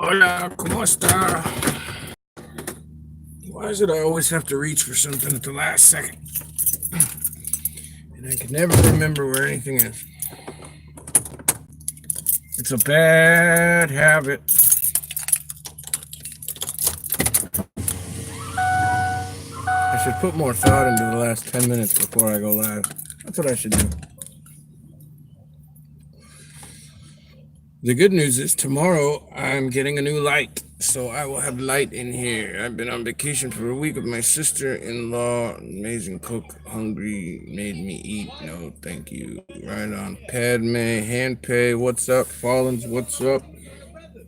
Hola, ¿cómo está? Why is it I always have to reach for something at the last second? And I can never remember where anything is. It's a bad habit. I should put more thought into the last 10 minutes before I go live. That's what I should do. The good news is tomorrow I'm getting a new light, so I will have light in here. I've been on vacation for a week with my sister-in-law. Amazing cook, hungry, made me eat. No, thank you. Right on. Padme, hand pay, what's up? Fallens, what's up? Let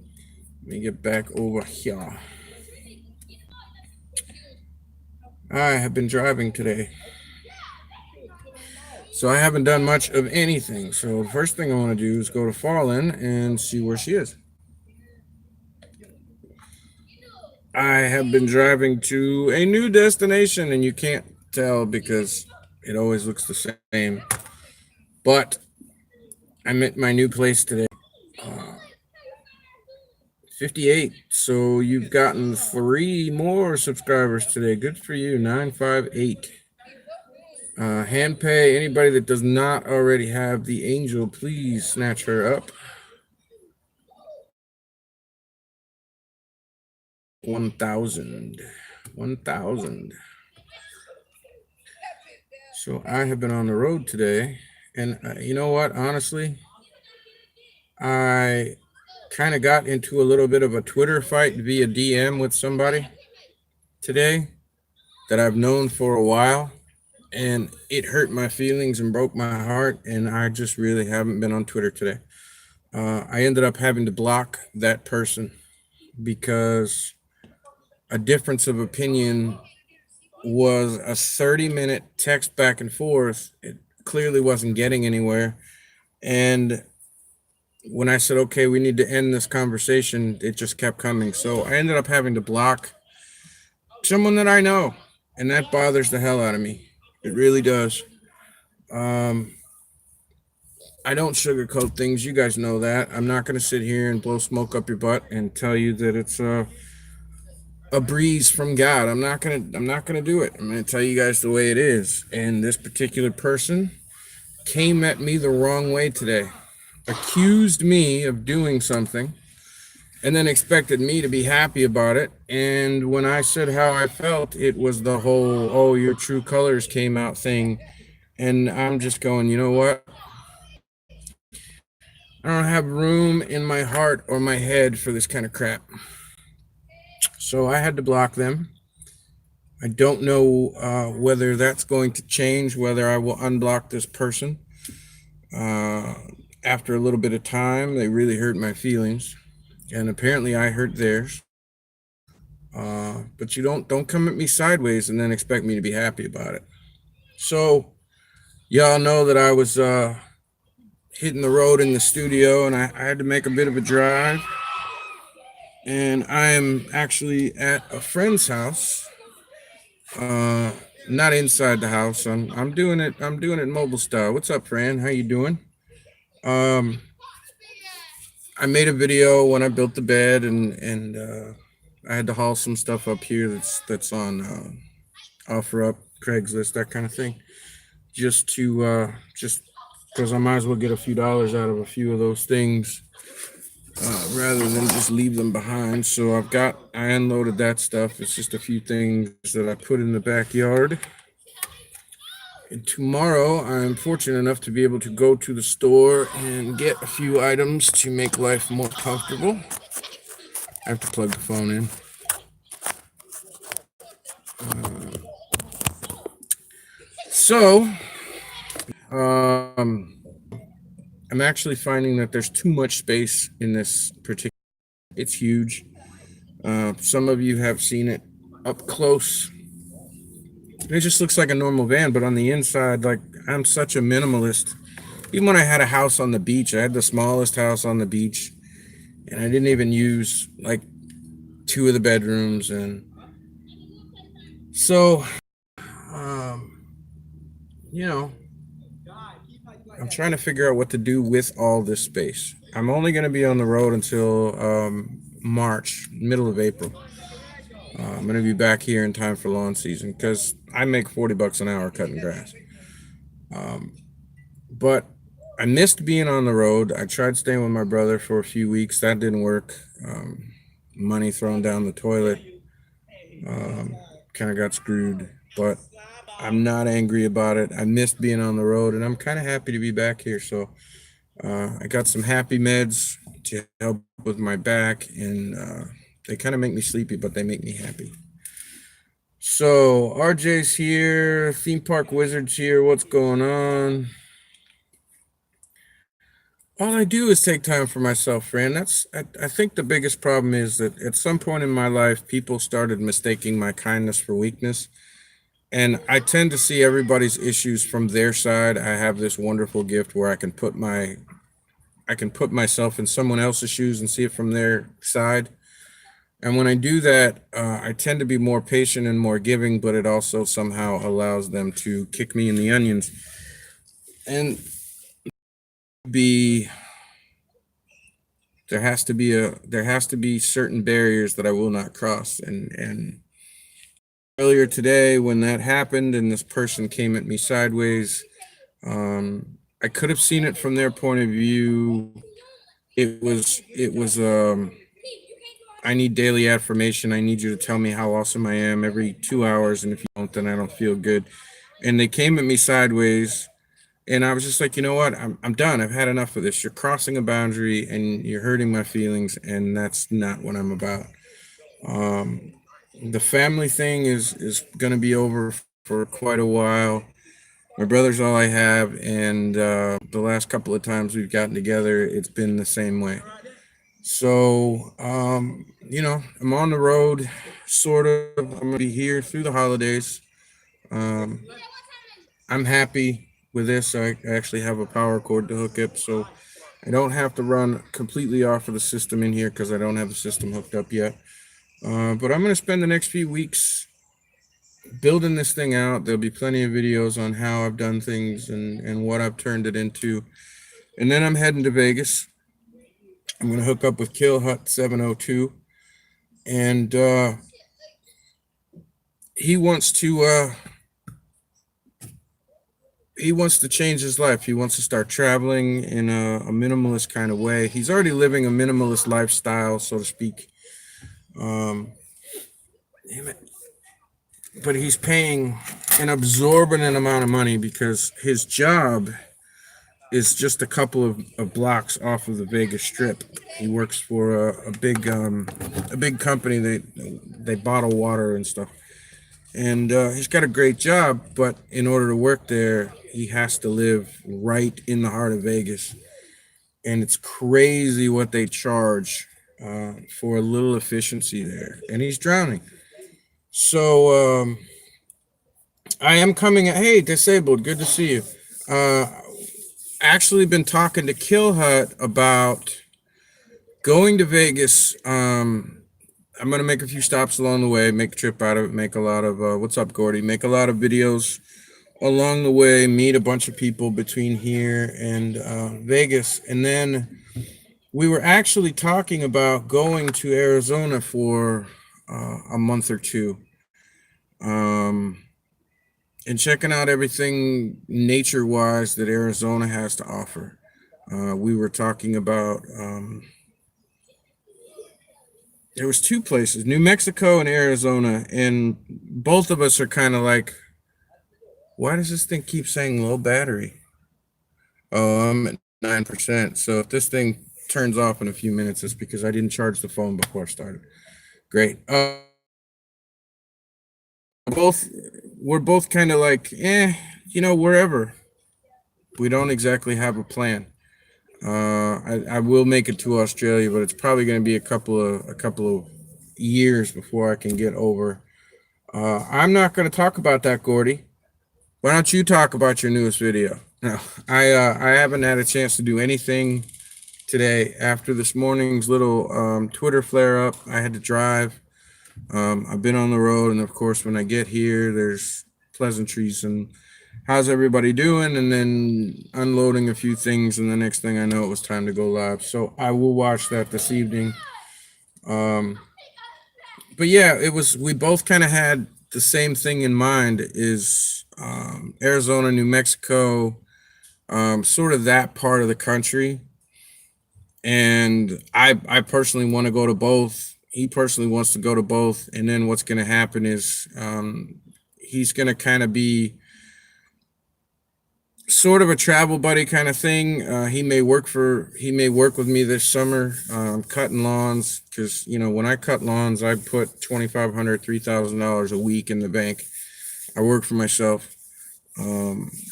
me get back over here. I have been driving today, so I haven't done much of anything. So the first thing I want to do is go to Fallen and see where she is. I have been driving to a new destination, and you can't tell because it always looks the same. But I'm at my new place today. 58. So you've gotten 3 more subscribers today. Good for you. 958. Hand pay. Anybody that does not already have the angel, please snatch her up. 1,000. 1,000. So I have been on the road today, and you know what? Honestly, I kind of got into a little bit of a Twitter fight via DM with somebody today that I've known for a while, and it hurt my feelings and broke my heart, and I just really haven't been on Twitter today. I ended up having to block that person because a difference of opinion was a 30-minute text back and forth. It clearly wasn't getting anywhere. And when I said, okay, we need to end this conversation, it just kept coming. So I ended up having to block someone that I know, and that bothers the hell out of me. It really does. I don't sugarcoat things. You guys know that. I'm not going to sit here and blow smoke up your butt and tell you that it's a breeze from God. I'm not gonna do it. I'm gonna tell you guys the way it is. And this particular person came at me the wrong way today, accused me of doing something, and then expected me to be happy about it. And when I said how I felt, it was the whole "oh, your true colors came out" thing. And I'm just going, you know what? I don't have room in my heart or my head for this kind of crap. So I had to block them. I don't know whether that's going to change, whether I will unblock this person. After a little bit of time, they really hurt my feelings, and apparently I hurt theirs. But you don't come at me sideways and then expect me to be happy about it. So y'all know that I was hitting the road in the studio, and I had to make a bit of a drive. And I am actually at a friend's house. Not inside the house. I'm doing it. I'm doing it mobile style. What's up, Fran? How you doing? Um, I made a video when I built the bed, and I had to haul some stuff up here that's on OfferUp, Craigslist, that kind of thing, just because I might as well get a few dollars out of a few of those things rather than just leave them behind. So I unloaded that stuff. It's just a few things that I put in the backyard. And tomorrow, I'm fortunate enough to be able to go to the store and get a few items to make life more comfortable. I have to plug the phone in. So, I'm actually finding that there's too much space in this particular. It's huge. Some of you have seen it up close. It just looks like a normal van, but on the inside, like, I'm such a minimalist. Even when I had a house on the beach, I had the smallest house on the beach, and I didn't even use like 2 of the bedrooms. And so, you know, I'm trying to figure out what to do with all this space. I'm only going to be on the road until March, middle of April. I'm going to be back here in time for lawn season because I make $40 an hour cutting grass. But I missed being on the road. I tried staying with my brother for a few weeks. That didn't work. Money thrown down the toilet. Kind of got screwed, but I'm not angry about it. I missed being on the road, and I'm kind of happy to be back here. So I got some happy meds to help with my back, and they kind of make me sleepy, but they make me happy. So RJ's here, Theme Park Wizards here. What's going on? All I do is take time for myself, friend. I think the biggest problem is that at some point in my life, people started mistaking my kindness for weakness. And I tend to see everybody's issues from their side. I have this wonderful gift where I can put myself in someone else's shoes and see it from their side. And when I do that, I tend to be more patient and more giving, but it also somehow allows them to kick me in the onions. And there has to be certain barriers that I will not cross. And earlier today, when that happened and this person came at me sideways, I could have seen it from their point of view. It was I need daily affirmation. I need you to tell me how awesome I am every 2 hours, and if you don't, then I don't feel good. And they came at me sideways, and I was just like, you know what? I'm done. I've had enough of this. You're crossing a boundary, and you're hurting my feelings, and that's not what I'm about. The family thing is going to be over for quite a while. My brother's all I have, and the last couple of times we've gotten together, it's been the same way. So, I'm on the road, sort of. I'm going to be here through the holidays. I'm happy with this. I actually have a power cord to hook up, so I don't have to run completely off of the system in here because I don't have the system hooked up yet. But I'm going to spend the next few weeks building this thing out. There'll be plenty of videos on how I've done things and what I've turned it into. And then I'm heading to Vegas. I'm going to hook up with Kill Hut 702. And he wants to change his life. He wants to start traveling in a minimalist kind of way. He's already living a minimalist lifestyle, so to speak. Damn it. But he's paying an exorbitant amount of money because his job is just a couple of blocks off of the Vegas Strip. He works for a big company. They bottle water and stuff. And he's got a great job, but in order to work there, he has to live right in the heart of Vegas. And it's crazy what they charge for a little efficiency there. And he's drowning. So I am coming. Hey, Disabled, good to see you. Actually been talking to Kill Hut about going to Vegas. I'm going to make a few stops along the way, make a trip out of it, make a lot of, what's up, Gordy? Make a lot of videos along the way, meet a bunch of people between here and Vegas. And then we were actually talking about going to Arizona for a month or two. And checking out everything nature-wise that Arizona has to offer. We were talking about, there was two places, New Mexico and Arizona, and both of us are kind of like, why does this thing keep saying low battery? Oh, I'm at 9%. So if this thing turns off in a few minutes, it's because I didn't charge the phone before I started. Great. We're both kind of like, wherever. We don't exactly have a plan. I will make it to Australia, but it's probably going to be a couple of years before I can get over. I'm not going to talk about that, Gordy. Why don't you talk about your newest video? No, I haven't had a chance to do anything today after this morning's little Twitter flare up. I had to drive. I've been on the road, and of course, when I get here, there's pleasantries and how's everybody doing, and then unloading a few things, and the next thing I know, it was time to go live. So I will watch that this evening. Um, but yeah, it was, we both kind of had the same thing in mind, is Arizona, New Mexico, sort of that part of the country. And I personally want to go to both. He personally wants to go to both. And then what's going to happen is he's going to kind of be sort of a travel buddy kind of thing. He may work with me this summer, cutting lawns, because when I cut lawns, I put $2,500, $3,000 a week in the bank. I work for myself.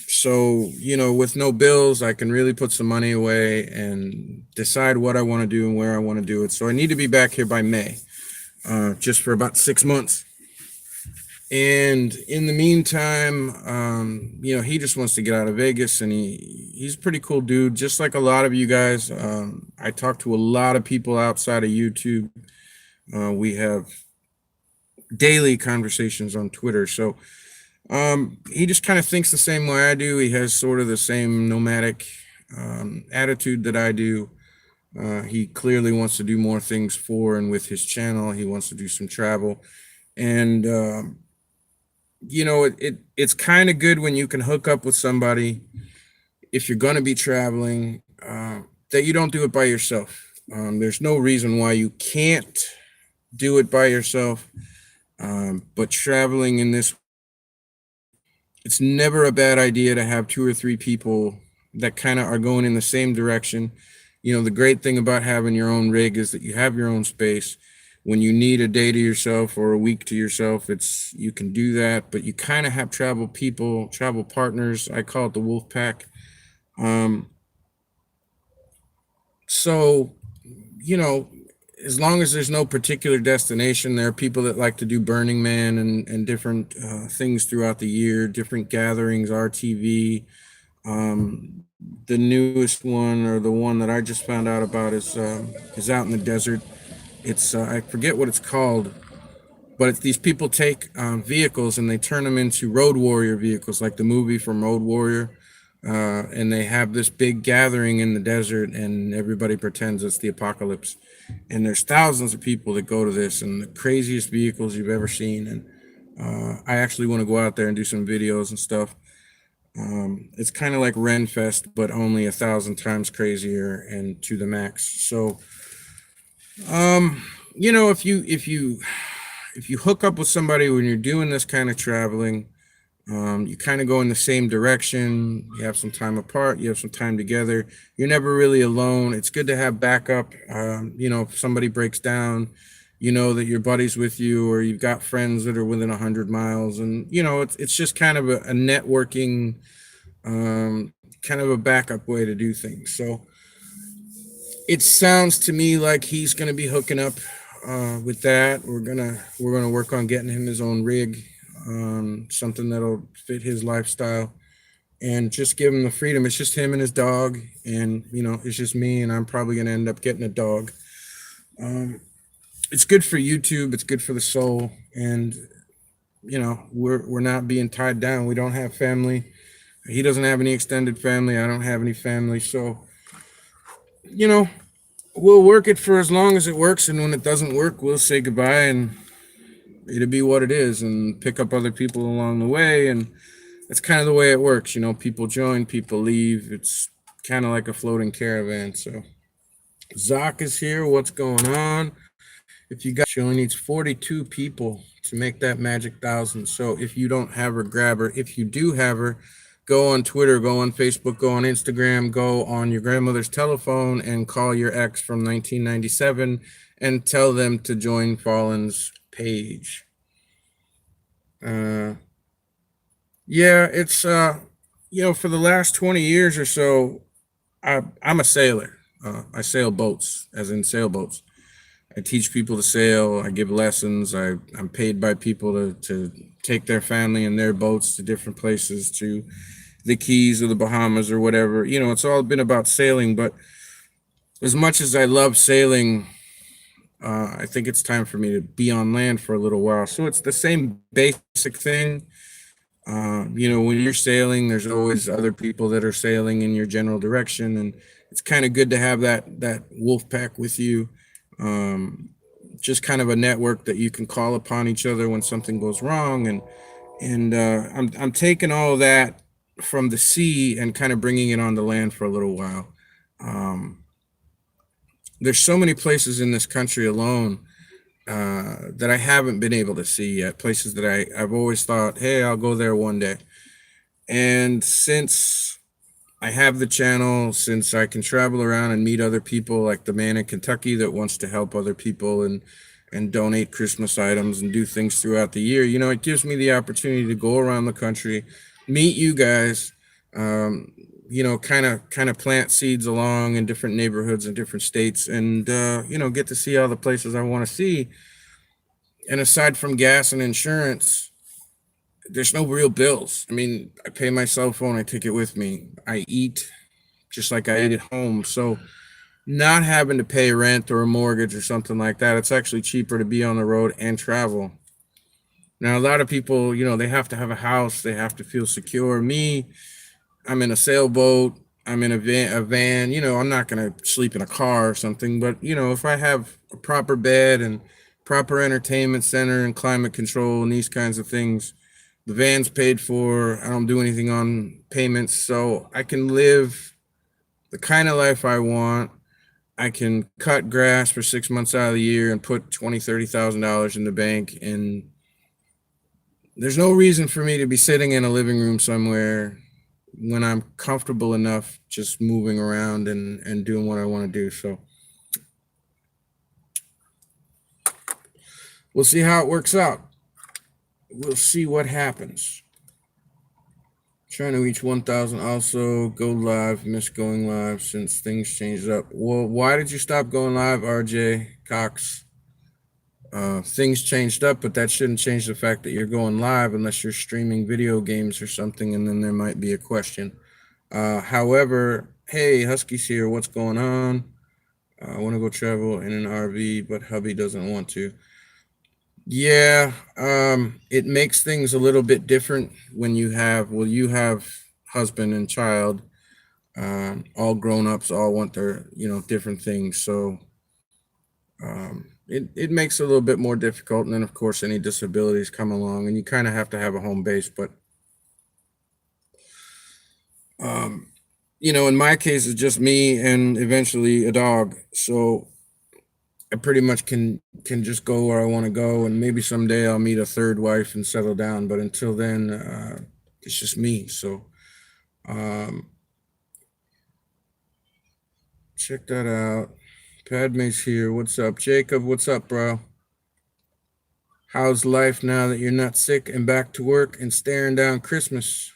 So with no bills, I can really put some money away and decide what I want to do and where I want to do it. So I need to be back here by May, just for about 6 months. And in the meantime, he just wants to get out of Vegas, and he's a pretty cool dude, just like a lot of you guys. I talk to a lot of people outside of YouTube. We have daily conversations on Twitter. So he just kind of thinks the same way I do. He has sort of the same nomadic attitude that I do. He clearly wants to do more things for and with his channel. He wants to do some travel. And it's kind of good when you can hook up with somebody, if you're going to be traveling, that you don't do it by yourself. There's no reason why you can't do it by yourself. But traveling in this, it's never a bad idea to have 2 or 3 people that kind of are going in the same direction. The great thing about having your own rig is that you have your own space. When you need a day to yourself or a week to yourself, you can do that, but you kind of have travel partners. I call it the wolf pack. So, as long as there's no particular destination, there are people that like to do Burning Man and different things throughout the year, different gatherings, RTV. The newest one, or the one that I just found out about, is out in the desert. It's I forget what it's called, but it's these people take vehicles and they turn them into road warrior vehicles, like the movie from Road Warrior. And they have this big gathering in the desert, and everybody pretends it's the apocalypse. And there's thousands of people that go to this, and the craziest vehicles you've ever seen. And I actually want to go out there and do some videos and stuff. It's kind of like Renfest, but only 1,000 times crazier and to the max. So, if you hook up with somebody when you're doing this kind of traveling, you kind of go in the same direction. You have some time apart. You have some time together. You're never really alone. It's good to have backup. If somebody breaks down, that your buddy's with you, or you've got friends that are within 100 miles. And, it's just kind of a networking, kind of a backup way to do things. So it sounds to me like he's going to be hooking up with that. We're gonna work on getting him his own rig, something that'll fit his lifestyle, and just give him the freedom. It's just him and his dog, and it's just me, and I'm probably gonna end up getting a dog. It's good for YouTube. It's good for the soul, and we're not being tied down. We don't have family. He doesn't have any extended family. I don't have any family. So, we'll work it for as long as it works, and when it doesn't work, we'll say goodbye, and it'll be what it is, and pick up other people along the way. And that's kind of the way it works. People join, people leave. It's kind of like a floating caravan. So Zoc is here. What's going on? If you got, she only needs 42 people to make that magic 1,000. So if you don't have her, grab her. If you do have her, go on Twitter, go on Facebook, go on Instagram, go on your grandmother's telephone and call your ex from 1997 and tell them to join Fallen's page. Yeah, it's for the last 20 years or so, I'm a sailor. I sail boats, as in sailboats. I teach people to sail. I give lessons. I'm paid by people to take their family and their boats to different places, to the Keys or the Bahamas or whatever. It's all been about sailing. But as much as I love sailing, I think it's time for me to be on land for a little while. So it's the same basic thing. When you're sailing, there's always other people that are sailing in your general direction, and it's kind of good to have that wolf pack with you. just kind of a network that you can call upon each other when something goes wrong. And I'm taking all of that from the sea and kind of bringing it on the land for a little while. Um, there's so many places in this country alone that I haven't been able to see yet. Places that I've always thought, hey, I'll go there one day. And since I have the channel, since I can travel around and meet other people, like the man in Kentucky that wants to help other people and donate Christmas items and do things throughout the year, it gives me the opportunity to go around the country, meet you guys, um, kind of plant seeds along in different neighborhoods in different states, and get to see all the places I want to see. And aside from gas and insurance, there's no real bills. I mean, I pay my cell phone, I take it with me. I eat just like I eat at home. So not having to pay rent or a mortgage or something like that, it's actually cheaper to be on the road and travel. Now, a lot of people, they have to have a house, they have to feel secure. Me, I'm in a sailboat, I'm in a van, I'm not going to sleep in a car or something, but if I have a proper bed and proper entertainment center and climate control and these kinds of things, the van's paid for, I don't do anything on payments, so I can live the kind of life I want. I can cut grass for 6 months out of the year and put $20,000-$30,000 in the bank, and there's no reason for me to be sitting in a living room somewhere when I'm comfortable enough just moving around and doing what I want to do. So we'll see how it works out. We'll see what happens. Trying to reach 1,000. Also, go live. Miss going live since things changed up. Well, why did you stop going live, RJ Cox? Things changed up, but that shouldn't change the fact that you're going live unless you're streaming video games or something, and then there might be a question. However, hey, Husky's here. What's going on? I want to go travel in an RV, but hubby doesn't want to. Yeah, it makes things a little bit different when you have husband and child, all grown ups, all want their, different things. So it makes it a little bit more difficult. And then, of course, any disabilities come along and you kind of have to have a home base. But, in my case, it's just me and eventually a dog. So I pretty much can just go where I want to go, and maybe someday I'll meet a third wife and settle down. But until then, it's just me. So check that out. Padme's here. What's up, Jacob? What's up, bro? How's life now that you're not sick and back to work and staring down Christmas?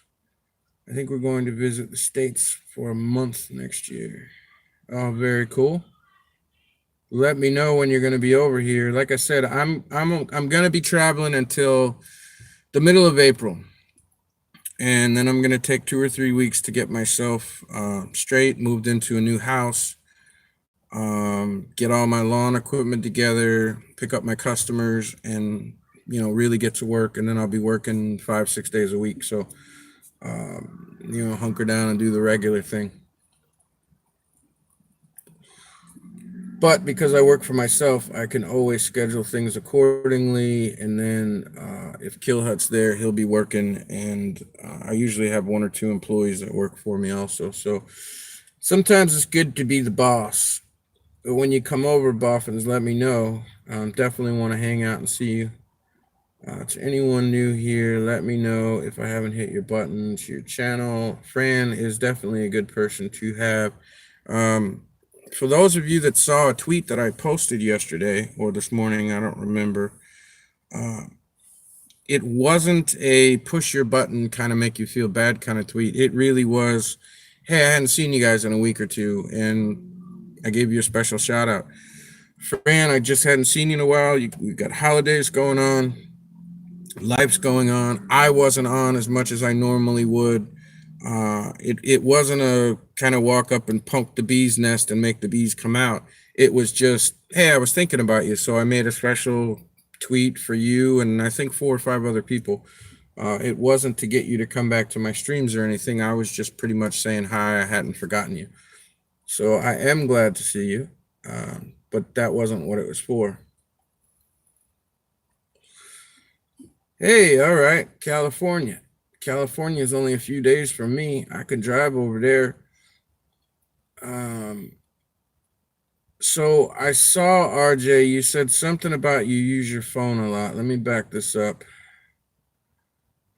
I think we're going to visit the States for a month next year. Oh, very cool. Let me know when you're going to be over here. Like I said, I'm going to be traveling until the middle of April, and then I'm going to take 2 or 3 weeks to get myself straight, moved into a new house, get all my lawn equipment together, pick up my customers, and really get to work. And then I'll be working 5-6 days a week. So hunker down and do the regular thing. But because I work for myself, I can always schedule things accordingly. And then if Killhut's there, he'll be working. And I usually have 1 or 2 employees that work for me also. So sometimes it's good to be the boss. But when you come over, Boffins, let me know. Definitely want to hang out and see you. To anyone new here, let me know if I haven't hit your button to your channel. Fran is definitely a good person to have. For those of you that saw a tweet that I posted yesterday or this morning, I don't remember, it wasn't a push your button kind of make you feel bad kind of tweet. It really was, hey, I hadn't seen you guys in a week or two, and I gave you a special shout out. Fran, I just hadn't seen you in a while. We've got holidays going on, life's going on. I wasn't on as much as I normally would. It wasn't a kind of walk up and poke the bee's nest and make the bees come out. It was just, hey, I was thinking about you, so I made a special tweet for you and I think 4 or 5 other people. It wasn't to get you to come back to my streams or anything. I was just pretty much saying hi. I hadn't forgotten you. So I am glad to see you, but that wasn't what it was for. Hey, all right, California. California is only a few days from me. I could drive over there. Um, so I saw RJ, you said something about you use your phone a lot. Let me back this up.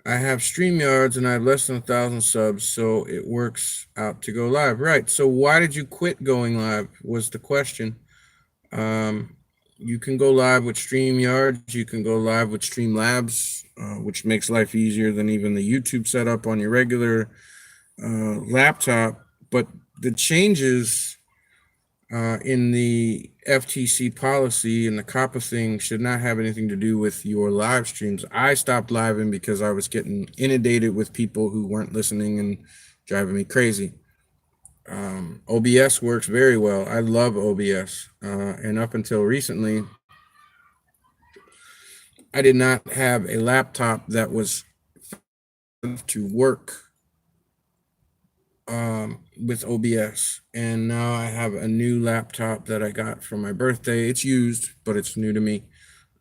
I have StreamYards and I have less than 1,000 subs, so it works out to go live. Right. So why did you quit going live? Was the question. Um, you can go live with StreamYards. You can go live with Streamlabs, which makes life easier than even the YouTube setup on your regular laptop. But the changes in the FTC policy and the COPPA thing should not have anything to do with your live streams. I stopped living because I was getting inundated with people who weren't listening and driving me crazy. OBS works very well. I love OBS. And up until recently, I did not have a laptop that was to work with OBS. And now I have a new laptop that I got for my birthday. It's used, but it's new to me.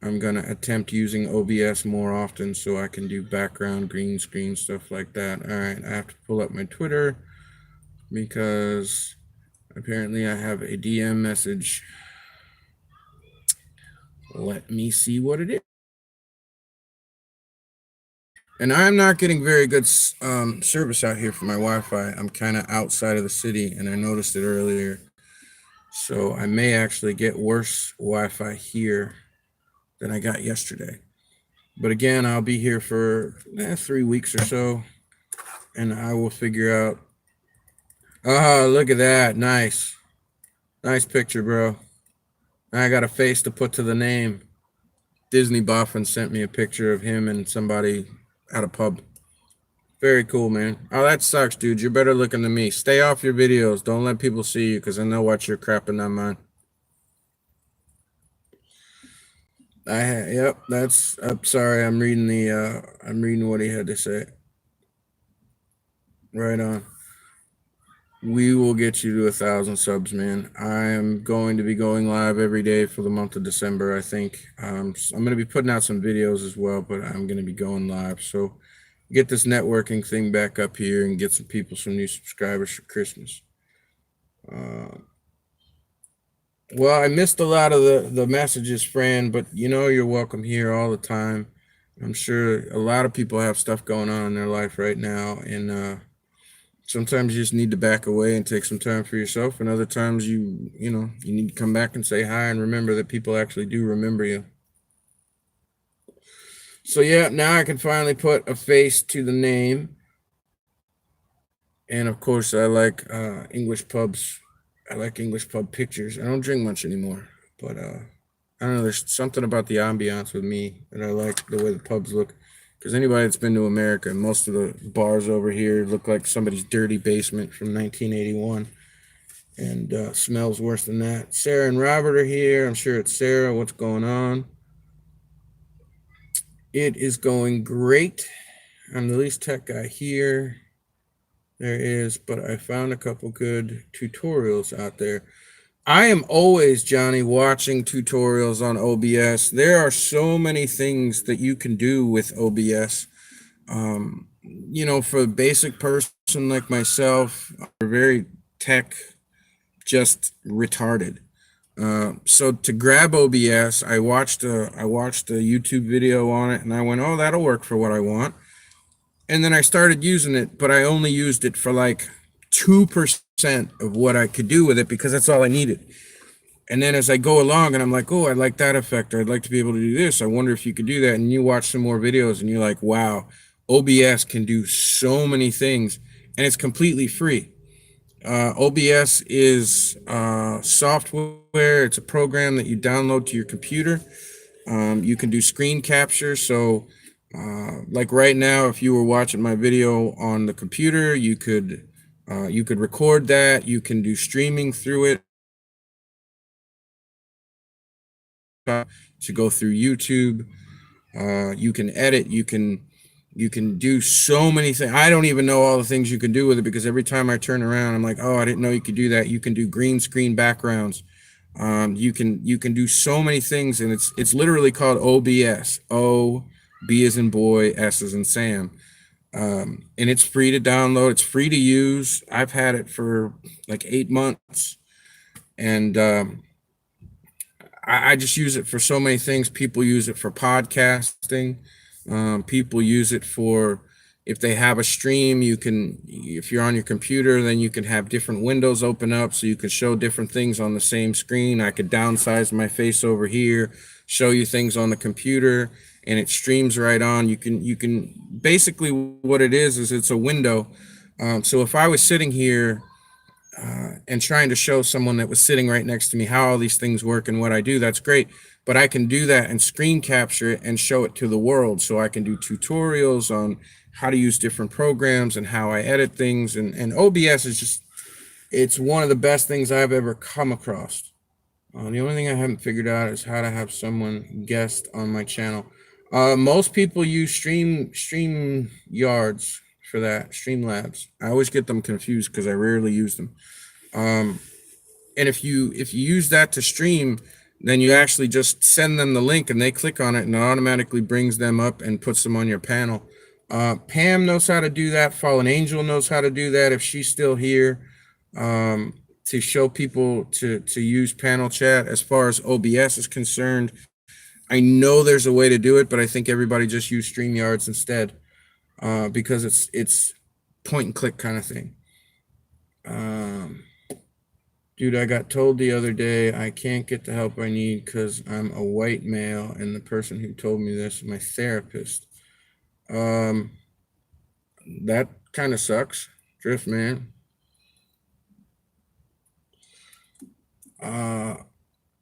I'm going to attempt using OBS more often so I can do background, green screen, stuff like that. All right, I have to pull up my Twitter because apparently I have a DM message. Let me see what it is. And I'm not getting very good service out here for my Wi-Fi. I'm kind of outside of the city, and I noticed it earlier. So I may actually get worse Wi-Fi here than I got yesterday. But again, I'll be here for 3 weeks or so, and I will figure out. Oh, look at that. Nice. Nice picture, bro. I got a face to put to the name. Disney Boffin sent me a picture of him and somebody at a pub. Very cool, man. Oh, that sucks, dude. You're better looking than me. Stay off your videos. Don't let people see you because I know what you're crapping on mine. Yep, that's. I'm sorry. I'm reading I'm reading what he had to say. Right on. We will get you to 1,000 subs, man. I am going to be going live every day for the month of December, I think. I'm going to be putting out some videos as well, but I'm going to be going live. So get this networking thing back up here and get some people some new subscribers for Christmas. Well, I missed a lot of the messages, Fran, but you know you're welcome here all the time. I'm sure a lot of people have stuff going on in their life right now, and sometimes you just need to back away and take some time for yourself, and other times you need to come back and say hi and remember that people actually do remember you. So yeah, now I can finally put a face to the name, and of course I like English pubs. I like English pub pictures. I don't drink much anymore, but I don't know. There's something about the ambiance with me that I like the way the pubs look. Because anybody that's been to America, most of the bars over here look like somebody's dirty basement from 1981, and smells worse than that. Sarah and Robert are here. I'm sure it's Sarah. What's going on? It is going great. I'm the least tech guy here. There is, but I found a couple good tutorials out there. I am always, Johnny, watching tutorials on OBS. There are so many things that you can do with OBS. For a basic person like myself, are very tech just retarded. So to grab OBS, I watched a YouTube video on it, and I went, "Oh, that'll work for what I want." And then I started using it, but I only used it for like 2% of what I could do with it because that's all I needed. And then as I go along and I'm like, oh, I like that effect, or I'd like to be able to do this. I wonder if you could do that. And you watch some more videos and you're like, wow, OBS can do so many things and it's completely free. OBS is software. It's a program that you download to your computer. You can do screen capture. So like right now, if you were watching my video on the computer, you could record that. You can do streaming through it to go through YouTube. You can edit. You can do so many things. I don't even know all the things you can do with it because every time I turn around, I'm like, oh, I didn't know you could do that. You can do green screen backgrounds. You can do so many things, and it's literally called OBS. B as in boy, S as in Sam. And it's free to download. It's free to use. I've had it for like 8 months, and I just use it for so many things. People use it for podcasting. People use it for, if they have a stream, you can, if you're on your computer, then you can have different windows open up so you can show different things on the same screen. I could downsize my face over here, show you things on the computer, and it streams right on. You can basically, what it is it's a window. So if I was sitting here and trying to show someone that was sitting right next to me how all these things work and what I do, that's great. But I can do that and screen capture it and show it to the world. So I can do tutorials on how to use different programs and how I edit things. And OBS is just, it's one of the best things I've ever come across. The only thing I haven't figured out is how to have someone guest on my channel. Most people use StreamYards for that, Streamlabs. I always get them confused because I rarely use them. And if you use that to stream, then you actually just send them the link and they click on it and it automatically brings them up and puts them on your panel. Pam knows how to do that. Fallen Angel knows how to do that if she's still here, to show people to use panel chat. As far as OBS is concerned, I know there's a way to do it, but I think everybody just use StreamYards instead, because it's point and click kind of thing. Dude, I got told the other day I can't get the help I need because I'm a white male, and the person who told me this is my therapist. That kind of sucks, Drift Man.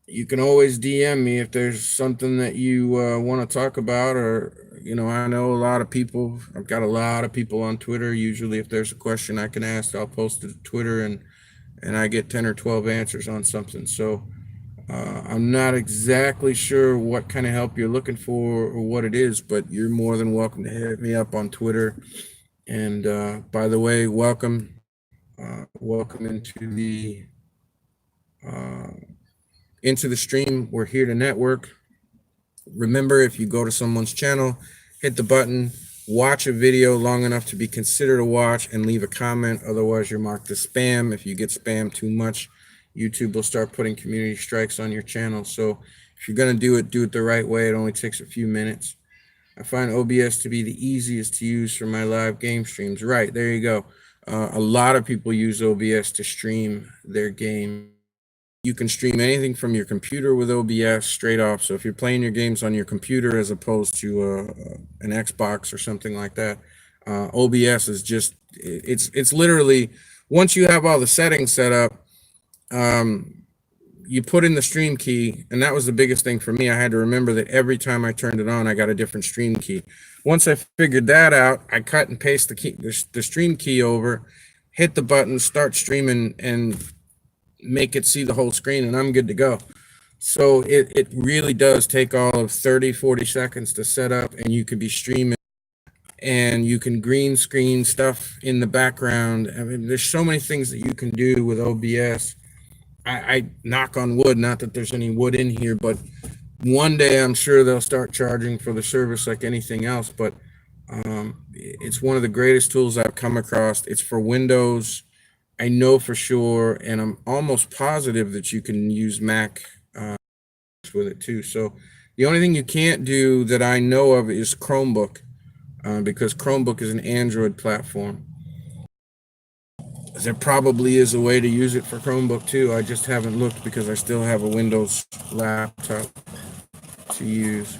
You can always DM me if there's something that you want to talk about, or, you know, I know a lot of people. I've got a lot of people on Twitter. Usually if there's a question I can ask, I'll post it to Twitter, and I get 10 or 12 answers on something. So I'm not exactly sure what kind of help you're looking for or what it is, but you're more than welcome to hit me up on Twitter. And by the way, welcome into the stream. We're here to network. Remember, if you go to someone's channel, hit the button, watch a video long enough to be considered a watch, and leave a comment. Otherwise, you're marked as spam. If you get spam too much, YouTube will start putting community strikes on your channel. So if you're going to do it the right way. It only takes a few minutes. I find OBS to be the easiest to use for my live game streams. Right, there you go. A lot of people use OBS to stream their game. You can stream anything from your computer with OBS straight off. So if you're playing your games on your computer as opposed to an Xbox or something like that, OBS is just, it's literally, once you have all the settings set up, you put in the stream key, and that was the biggest thing for me. I had to remember that every time I turned it on, I got a different stream key. Once I figured that out, I cut and paste the stream key over, hit the button, start streaming, and make it see the whole screen, and I'm good to go. So it really does take all of 30-40 seconds to set up, and you can be streaming, and you can green screen stuff in the background. I mean, there's so many things that you can do with OBS. I knock on wood, not that there's any wood in here, but one day I'm sure they'll start charging for the service like anything else. But it's one of the greatest tools I've come across. It's for Windows, I know for sure, and I'm almost positive that you can use Mac with it too. So the only thing you can't do that I know of is Chromebook, because Chromebook is an Android platform. There probably is a way to use it for Chromebook too. I just haven't looked because I still have a Windows laptop to use.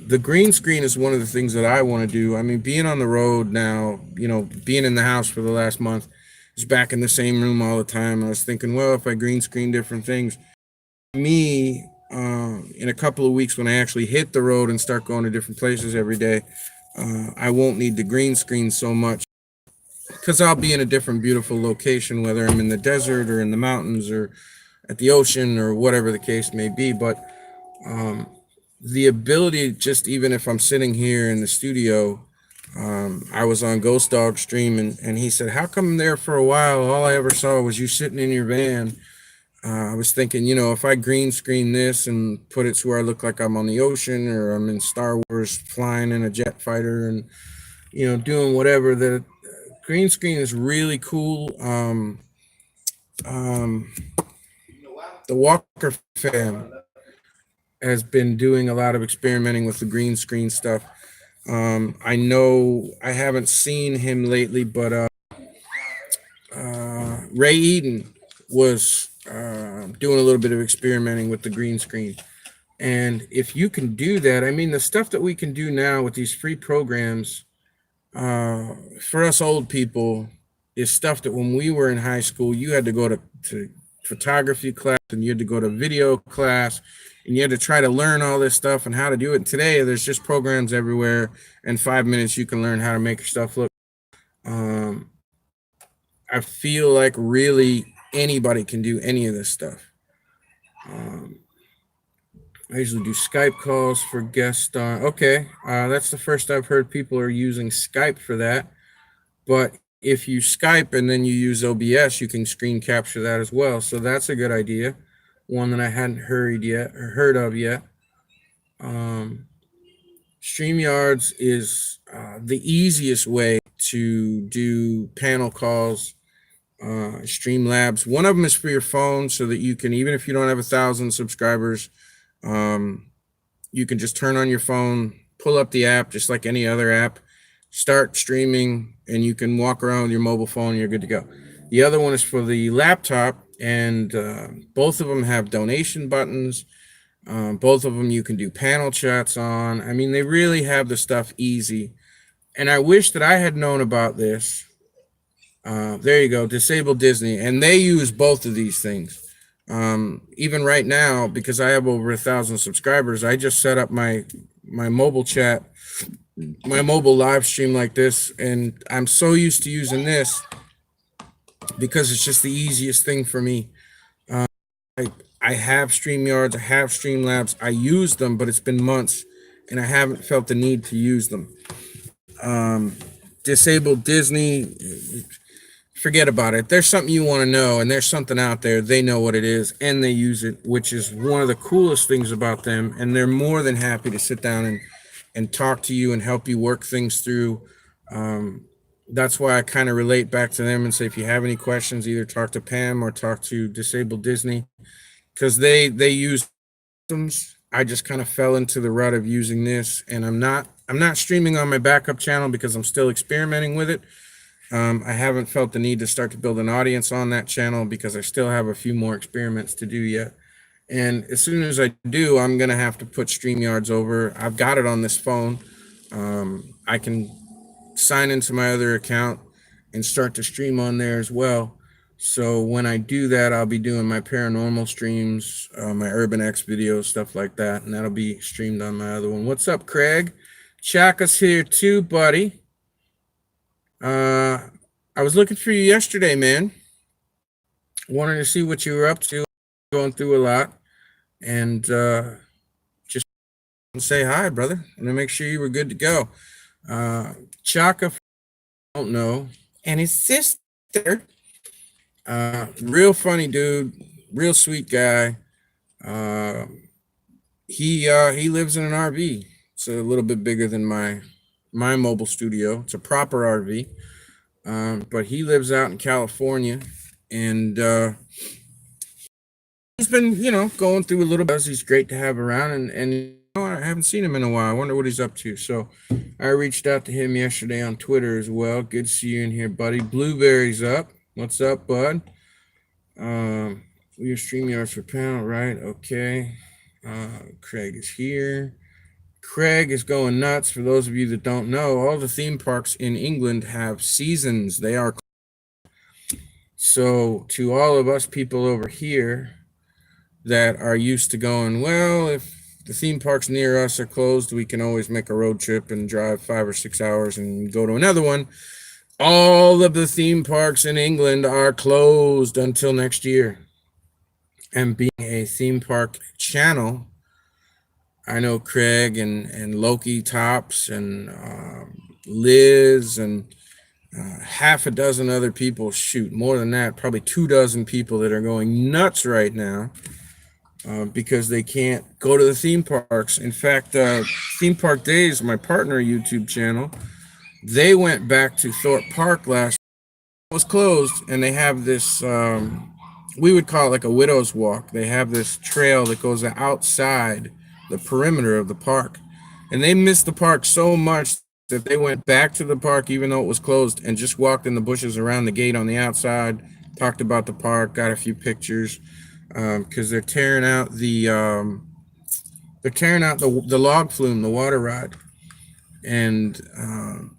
The green screen is one of the things that I want to do. I mean, being on the road now, you know, being in the house for the last month, is back in the same room all the time. I was thinking, well, if I green screen different things, me, in a couple of weeks when I actually hit the road and start going to different places every day, I won't need the green screen so much, because I'll be in a different beautiful location, whether I'm in the desert or in the mountains or at the ocean or whatever the case may be. But the ability, just even if I'm sitting here in the studio, I was on Ghost Dog stream, and he said, how come there for a while all I ever saw was you sitting in your van I was thinking, you know, if I green screen this and put it to where I look like I'm on the ocean or I'm in Star Wars flying in a jet fighter and, you know, doing whatever, the green screen is really cool. Um, the Walker fam has been doing a lot of experimenting with the green screen stuff. I know I haven't seen him lately, but Ray Eden was doing a little bit of experimenting with the green screen. And if you can do that, I mean, the stuff that we can do now with these free programs, for us old people, is stuff that when we were in high school, you had to go to photography class and you had to go to video class and you had to try to learn all this stuff and how to do it. And today, there's just programs everywhere. In 5 minutes, you can learn how to make your stuff look. Um, I feel like really anybody can do any of this stuff. Um, I usually do Skype calls for guest star. Okay, that's the first I've heard people are using Skype for that. But if you Skype and then you use OBS, you can screen capture that as well. So that's a good idea. One that I hadn't heard of yet. StreamYards is the easiest way to do panel calls. Streamlabs. One of them is for your phone, so that you can, even if you don't have 1,000 subscribers, you can just turn on your phone, pull up the app, just like any other app, start streaming, and you can walk around with your mobile phone and you're good to go. The other one is for the laptop, and both of them have donation buttons. Both of them you can do panel chats on. I mean, they really have the stuff easy. And I wish that I had known about this. There you go, Disable Disney, and they use both of these things. Even right now, because I have over 1,000 subscribers, I just set up my mobile chat, my mobile live stream like this, and I'm so used to using this because it's just the easiest thing for me. I have StreamYards, I have Streamlabs, I use them, but it's been months, and I haven't felt the need to use them. Disable Disney, forget about it. There's something you want to know, and there's something out there. They know what it is, and they use it, which is one of the coolest things about them. And they're more than happy to sit down and talk to you and help you work things through. That's why I kind of relate back to them and say, if you have any questions, either talk to Pam or talk to Disable Disney, because they use systems. I just kind of fell into the rut of using this, and I'm not streaming on my backup channel because I'm still experimenting with it. I haven't felt the need to start to build an audience on that channel because I still have a few more experiments to do yet. And as soon as I do, I'm going to have to put StreamYards over. I've got it on this phone. I can sign into my other account and start to stream on there as well. So when I do that, I'll be doing my paranormal streams, my Urban X videos, stuff like that. And that'll be streamed on my other one. What's up, Craig? Chaka's here too, buddy. I was looking for you yesterday, man. Wanted to see what you were up to. Going through a lot, and just say hi, brother, and to make sure you were good to go. Chaka, don't know, and his sister, real funny dude, real sweet guy. He lives in an RV. It's a little bit bigger than my mobile studio. It's a proper RV. But he lives out in California, and he's been, going through a little bit. He's great to have around, and I haven't seen him in a while. I wonder what he's up to. So I reached out to him yesterday on Twitter as well. Good to see you in here, buddy. Blueberry's up. What's up, bud? Your StreamYards for panel, right? Okay. Craig is here. Craig is going nuts. For those of you that don't know, all the theme parks in England have seasons. They are. So to all of us people over here that are used to going, well, if the theme parks near us are closed, we can always make a road trip and drive 5 or 6 hours and go to another one. All of the theme parks in England are closed until next year. And being a theme park channel, I know Craig and Loki Tops and Liz and half a dozen other people, shoot, more than that, probably 2 dozen people that are going nuts right now because they can't go to the theme parks. In fact, Theme Park Days, my partner YouTube channel, they went back to Thorpe Park last. It was closed, and they have this. We would call it like a widow's walk. They have this trail that goes outside the perimeter of the park, and they missed the park so much that they went back to the park even though it was closed and just walked in the bushes around the gate on the outside, talked about the park, got a few pictures, because they're tearing out the log flume, the water ride, and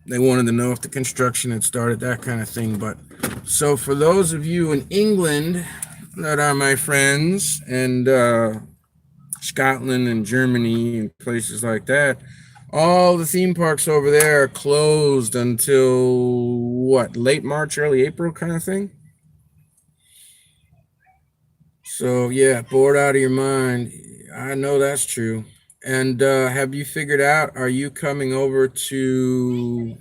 they wanted to know if the construction had started, that kind of thing. But so for those of you in England that are my friends, and Scotland and Germany and places like that, all the theme parks over there are closed until what, late March, early April kind of thing. So yeah, bored out of your mind. I know that's true. And have you figured out, are you coming over to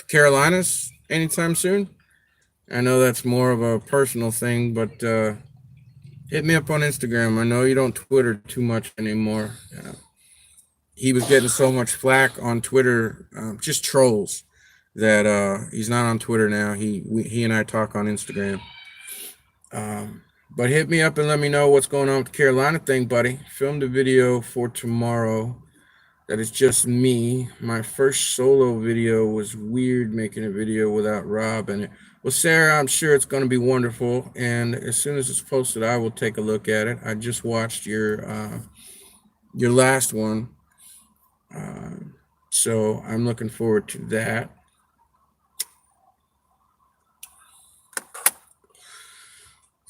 Carolinas anytime soon? I know that's more of a personal thing, but hit me up on Instagram. I know you don't Twitter too much anymore. He was getting so much flack on Twitter, just trolls, that he's not on Twitter now. He and I talk on Instagram. But hit me up and let me know what's going on with the Carolina thing, buddy. Filmed a video for tomorrow that is just me. My first solo video was weird, making a video without Rob in it. Well, Sarah, I'm sure it's going to be wonderful. And as soon as it's posted, I will take a look at it. I just watched your last one. So I'm looking forward to that.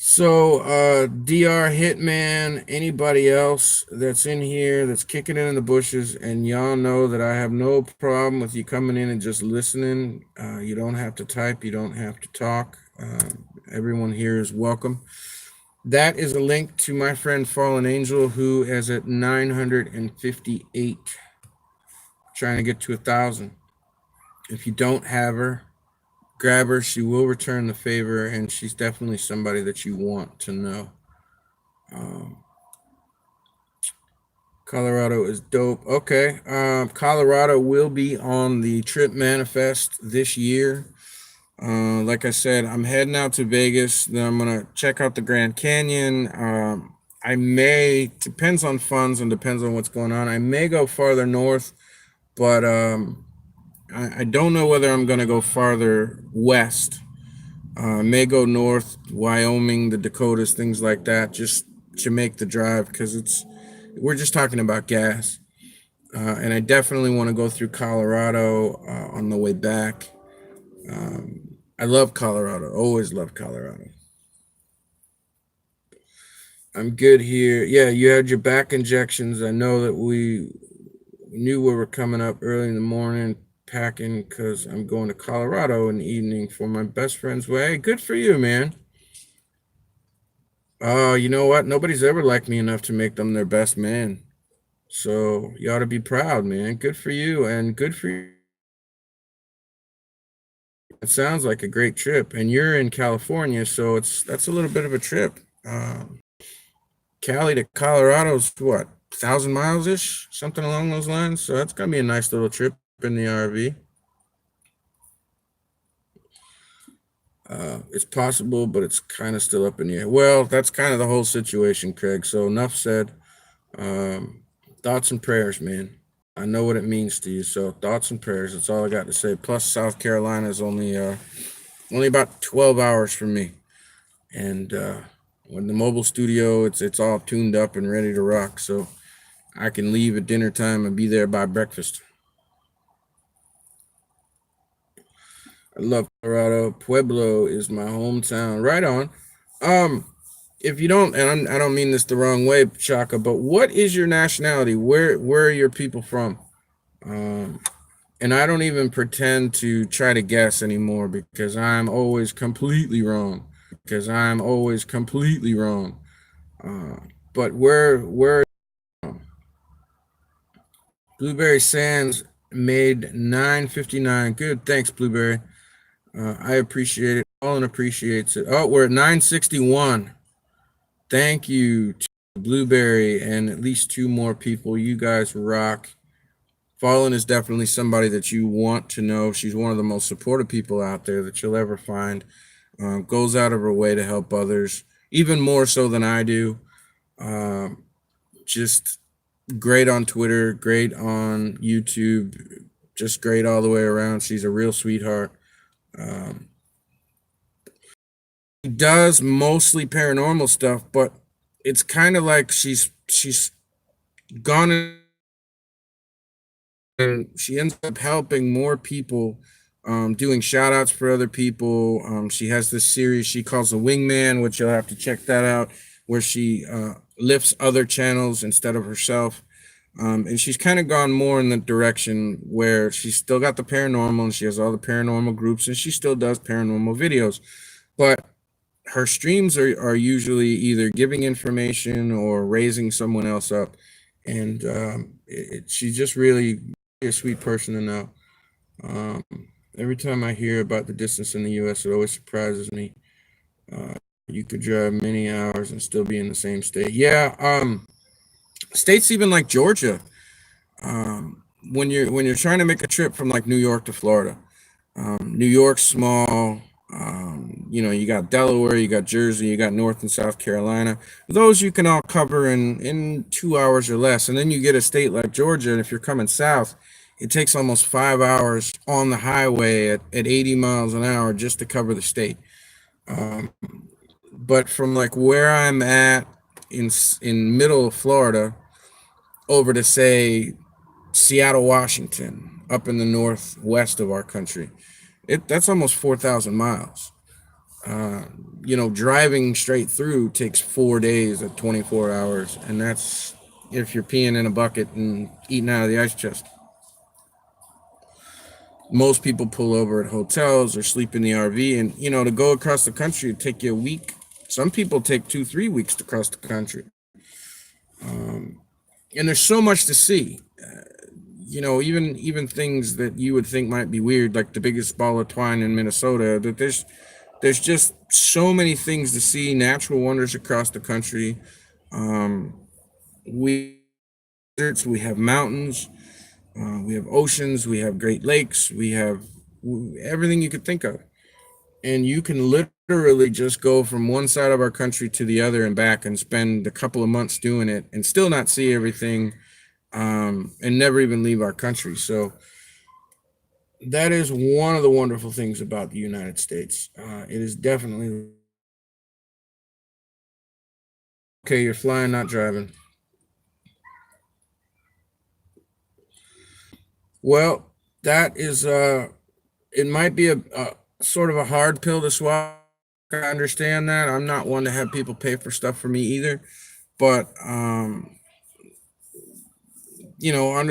So, DR Hitman, anybody else that's in here that's kicking it in the bushes, and y'all know that I have no problem with you coming in and just listening. You don't have to type, you don't have to talk. Everyone here is welcome. That is a link to my friend Fallen Angel, who is at 958, trying to get to 1,000. If you don't have her, grab her. She will return the favor, and she's definitely somebody that you want to know. Colorado is dope. Okay. Colorado will be on the Trip Manifest this year. Like I said, I'm heading out to Vegas. Then I'm going to check out the Grand Canyon. I may, depends on funds and depends on what's going on. I may go farther north, but I don't know whether I'm going to go farther west. May go north, Wyoming, the Dakotas, things like that, just to make the drive, because we're just talking about gas. And I definitely want to go through Colorado on the way back. I love Colorado, always loved Colorado. I'm good here. Yeah, you had your back injections. I know that we knew we were coming up early in the morning packing because I'm going to Colorado in the evening for my best friend's way. Hey, good for you, man. You know what? Nobody's ever liked me enough to make them their best man. So you ought to be proud, man. Good for you, and good for you. It sounds like a great trip, and you're in California, so that's a little bit of a trip. Cali to Colorado's what, 1,000 miles ish, something along those lines. So that's gonna be a nice little trip in the RV. It's possible, but it's kind of still up in the air. Well, that's kind of the whole situation, Craig. So enough said. Thoughts and prayers, man. I know what it means to you. So thoughts and prayers. That's all I got to say. Plus, South Carolina is only about 12 hours from me, and when the mobile studio, it's all tuned up and ready to rock. So I can leave at dinner time and be there by breakfast. I love Colorado. Pueblo is my hometown. Right on. If you don't, and I don't mean this the wrong way, Chaka, but what is your nationality? Where are your people from? And I don't even pretend to try to guess anymore because I'm always completely wrong. But where Blueberry Sands made 959. Good, thanks, Blueberry. I appreciate it. Colin appreciates it. Oh, we're at 961. Thank you to Blueberry and at least two more people. You guys rock. Fallen is definitely somebody that you want to know. She's one of the most supportive people out there that you'll ever find. Goes out of her way to help others, even more so than I do. Just great on Twitter, great on YouTube, just great all the way around. She's a real sweetheart. She does mostly paranormal stuff, but it's kind of like she's gone and she ends up helping more people, doing shout outs for other people. She has this series she calls the Wingman, which you'll have to check that out, where she lifts other channels instead of herself. And she's kind of gone more in the direction where she's still got the paranormal and she has all the paranormal groups and she still does paranormal videos. But her streams are usually either giving information or raising someone else up. And she's just really a sweet person to know. Every time I hear about the distance in the U.S., it always surprises me. You could drive many hours and still be in the same state. Yeah, states even like Georgia. When you're trying to make a trip from like New York to Florida, New York's small. You got Delaware, you got Jersey, you got North and South Carolina. Those you can all cover in 2 hours or less. And then you get a state like Georgia, and if you're coming south, it takes almost 5 hours on the highway at 80 miles an hour just to cover the state. But from like where I'm at in middle of Florida over to say Seattle, Washington, up in the northwest of our country, that's almost 4,000 miles. Driving straight through takes 4 days at 24 hours, and that's if you're peeing in a bucket and eating out of the ice chest. Most people pull over at hotels or sleep in the RV, and to go across the country it'd take you a week. Some people take 2-3 weeks to cross the country. And there's so much to see. Even things that you would think might be weird, like the biggest ball of twine in Minnesota, that there's just so many things to see, natural wonders across the country. We have mountains, we have oceans, we have Great Lakes, we have everything you could think of. And you can literally just go from one side of our country to the other and back and spend a couple of months doing it and still not see everything, and never even leave our country. So that is one of the wonderful things about the United States. It is definitely okay. You're flying, not driving. Well, that is it might be a sort of a hard pill to swallow. I understand that. I'm not one to have people pay for stuff for me either, but under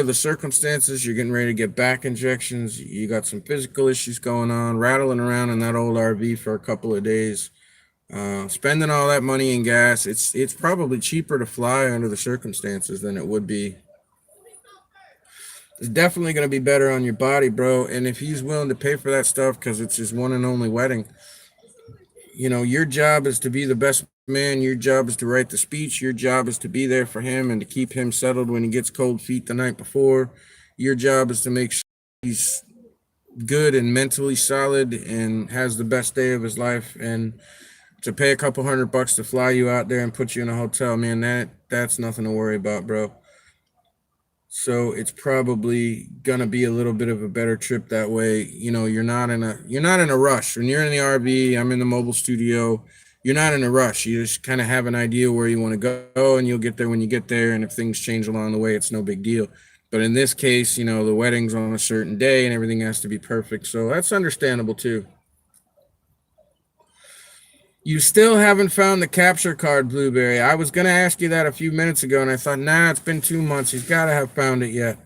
the circumstances, you're getting ready to get back injections. You got some physical issues going on, rattling around in that old RV for a couple of days, spending all that money in gas. It's probably cheaper to fly under the circumstances than it would be. It's definitely going to be better on your body, bro. And if he's willing to pay for that stuff because it's his one and only wedding, your job is to be the best man. Your job is to write the speech. Your job is to be there for him and to keep him settled when he gets cold feet the night before. Your job is to make sure he's good and mentally solid and has the best day of his life. And to pay a couple $100 to fly you out there and put you in a hotel, man, that's nothing to worry about, bro. So it's probably gonna be a little bit of a better trip that way. You're not in a rush. When you're in the RV, I'm in the mobile studio. You're not in a rush. You just kind of have an idea where you want to go, and you'll get there when you get there. And if things change along the way, it's no big deal. But in this case, the wedding's on a certain day, and everything has to be perfect. So that's understandable too. You still haven't found the capture card, Blueberry. I was gonna ask you that a few minutes ago, and I thought, nah, it's been 2 months. He's got to have found it yet.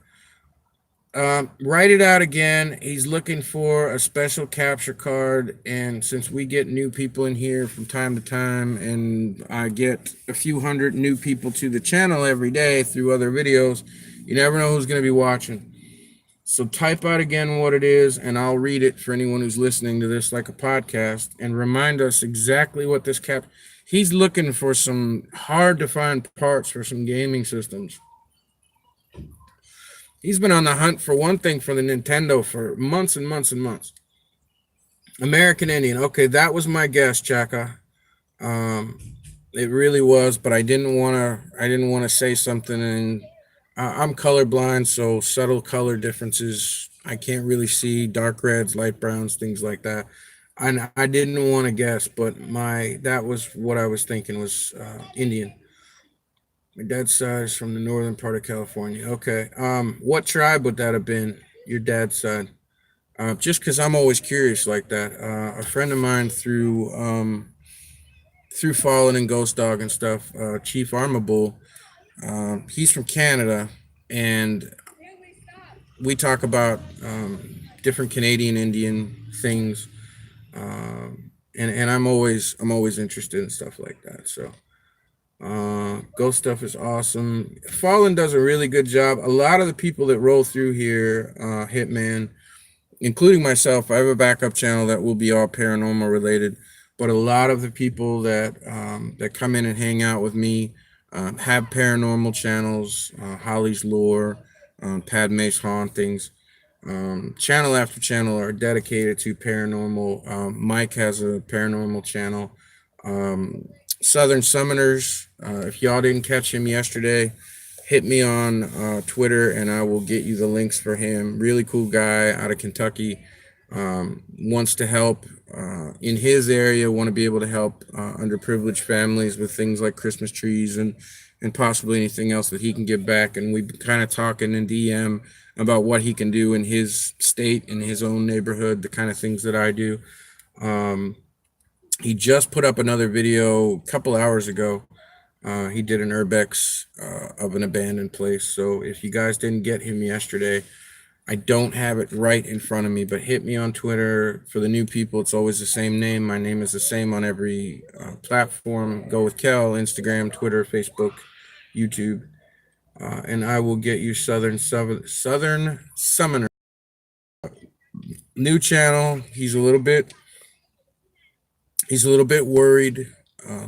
Write it out again. He's looking for a special capture card, and since we get new people in here from time to time, and I get a few hundred new people to the channel every day through other videos, you never know who's going to be watching. So type out again what it is, and I'll read it for anyone who's listening to this like a podcast, and remind us exactly what this cap. He's looking for some hard to find parts for some gaming systems. He's been on the hunt for one thing for the Nintendo for months and months and months. American Indian. Okay, that was my guess, Chaka. Um, it really was, but I didn't want to. I didn't want to say something, and I'm colorblind, so subtle color differences I can't really see. Dark reds, light browns, things like that. And I didn't want to guess, but my that was what I was thinking was Indian. My dad's side is from the northern part of California. Okay. What tribe would that have been? Your dad's side? Just because I'm always curious like that. A friend of mine through Fallen and Ghost Dog and stuff, Chief Armable, he's from Canada, and we talk about different Canadian Indian things, and I'm always interested in stuff like that. So Ghost stuff is awesome. Fallen does a really good job. A lot of the people that roll through here, Hitman, including myself, I have a backup channel that will be all paranormal related. But a lot of the people that come in and hang out with me have paranormal channels. Holly's Lore, Padme's Hauntings, channel after channel are dedicated to paranormal. Mike has a paranormal channel. Um, Southern Summoners. If y'all didn't catch him yesterday, hit me on Twitter and I will get you the links for him. Really cool guy out of Kentucky. Wants to help in his area, want to be able to help underprivileged families with things like Christmas trees and possibly anything else that he can give back. And we've been kind of talking in DM about what he can do in his state, in his own neighborhood, the kind of things that I do. He just put up another video a couple hours ago. He did an urbex of an abandoned place. So if you guys didn't get him yesterday, I don't have it right in front of me, but hit me on Twitter. For the new people, it's always the same name. My name is the same on every platform. Go with Kel, Instagram, Twitter, Facebook, YouTube, and I will get you Southern Summoner. New channel. He's a little bit worried,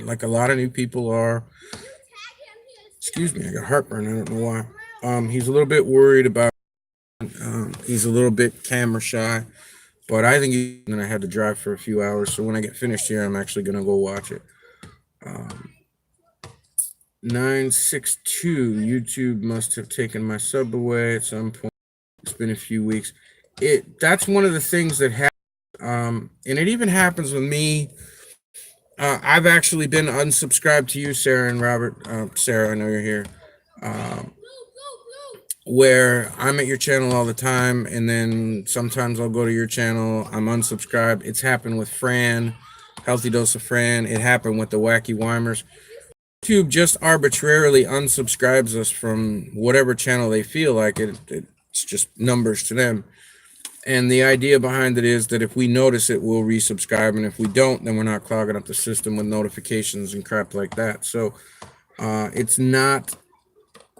like a lot of new people are. Excuse me, I got heartburn. I don't know why. He's a little bit worried about. He's a little bit camera shy, but I think and I had to drive for a few hours. So when I get finished here, I'm actually gonna go watch it. 962 YouTube must have taken my sub away at some point. It's been a few weeks. That's one of the things that happens, and it even happens with me. I've actually been unsubscribed to you, Sarah and Robert. Sarah, I know you're here. Where I'm at your channel all the time, and then sometimes I'll go to your channel, I'm unsubscribed. It's happened with Fran, Healthy Dose of Fran. It happened with the Wacky Weimers. YouTube just arbitrarily unsubscribes us from whatever channel they feel like it. It's just numbers to them. And the idea behind it is that if we notice it, we'll resubscribe, and if we don't, then we're not clogging up the system with notifications and crap like that. So it's not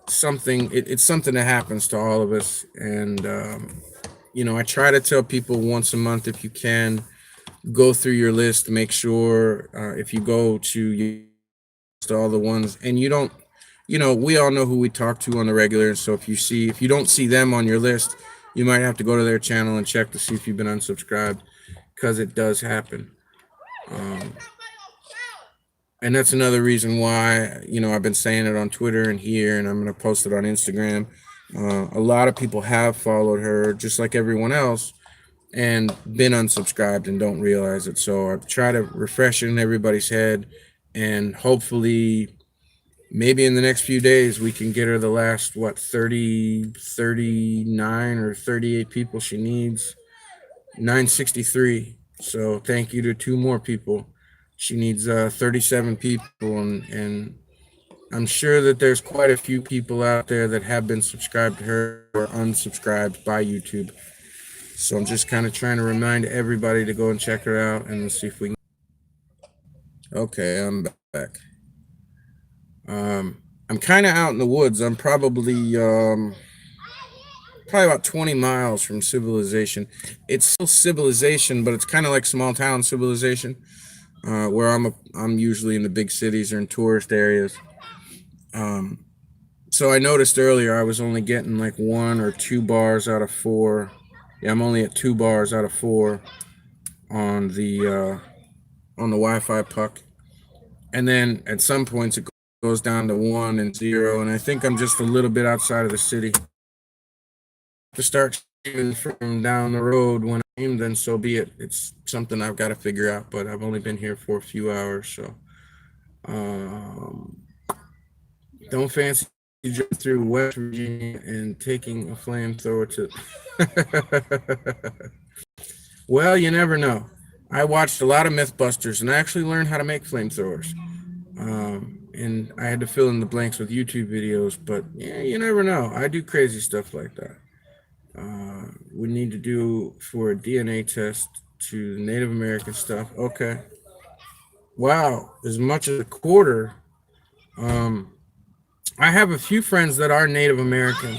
something, it's something that happens to all of us. And I try to tell people once a month, if you can, go through your list, make sure if you go to all the ones, and you don't, we all know who we talk to on the regular. So if you don't see them on your list, you might have to go to their channel and check to see if you've been unsubscribed, because it does happen. And that's another reason why, I've been saying it on Twitter and here, and I'm going to post it on Instagram. A lot of people have followed her, just like everyone else, and been unsubscribed and don't realize it. So I try to refresh it in everybody's head, and hopefully maybe in the next few days we can get her the last 39 or 38 people she needs. 963. So thank you to 2 more people. She needs 37 people, and I'm sure that there's quite a few people out there that have been subscribed to her or unsubscribed by YouTube. So I'm just kind of trying to remind everybody to go and check her out, and see if we can. Okay, I'm back. I'm kind of out in the woods. I'm probably probably about 20 miles from civilization. It's still civilization, but it's kind of like small town civilization, where I'm usually in the big cities or in tourist areas. Um, so I noticed earlier I was only getting like 1 or 2 bars out of 4. Yeah, I'm only at 2 bars out of 4 on the Wi-Fi puck, and then at some points it goes down to 1 and 0, and I think I'm just a little bit outside of the city. To start streaming from down the road when I am, then so be it. It's something I've got to figure out, but I've only been here for a few hours, so um, don't fancy jumping through West Virginia and taking a flamethrower to. Well, you never know. I watched a lot of Mythbusters and I actually learned how to make flamethrowers. And I had to fill in the blanks with YouTube videos, but yeah, you never know. I do crazy stuff like that. We need to do for a DNA test to Native American stuff. Okay. Wow, as much as a quarter. Um, I have a few friends that are Native American,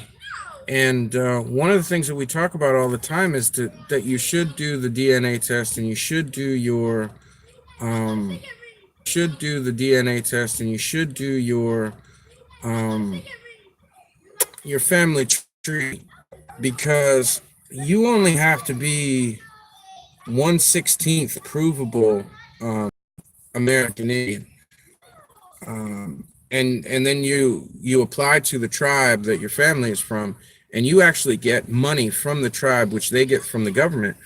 and one of the things that we talk about all the time is that you should do the DNA test, and you should do um, um, your family tree, because you only have to be 1/16th provable American Indian, and then you apply to the tribe that your family is from, and you actually get money from the tribe, which they get from the government.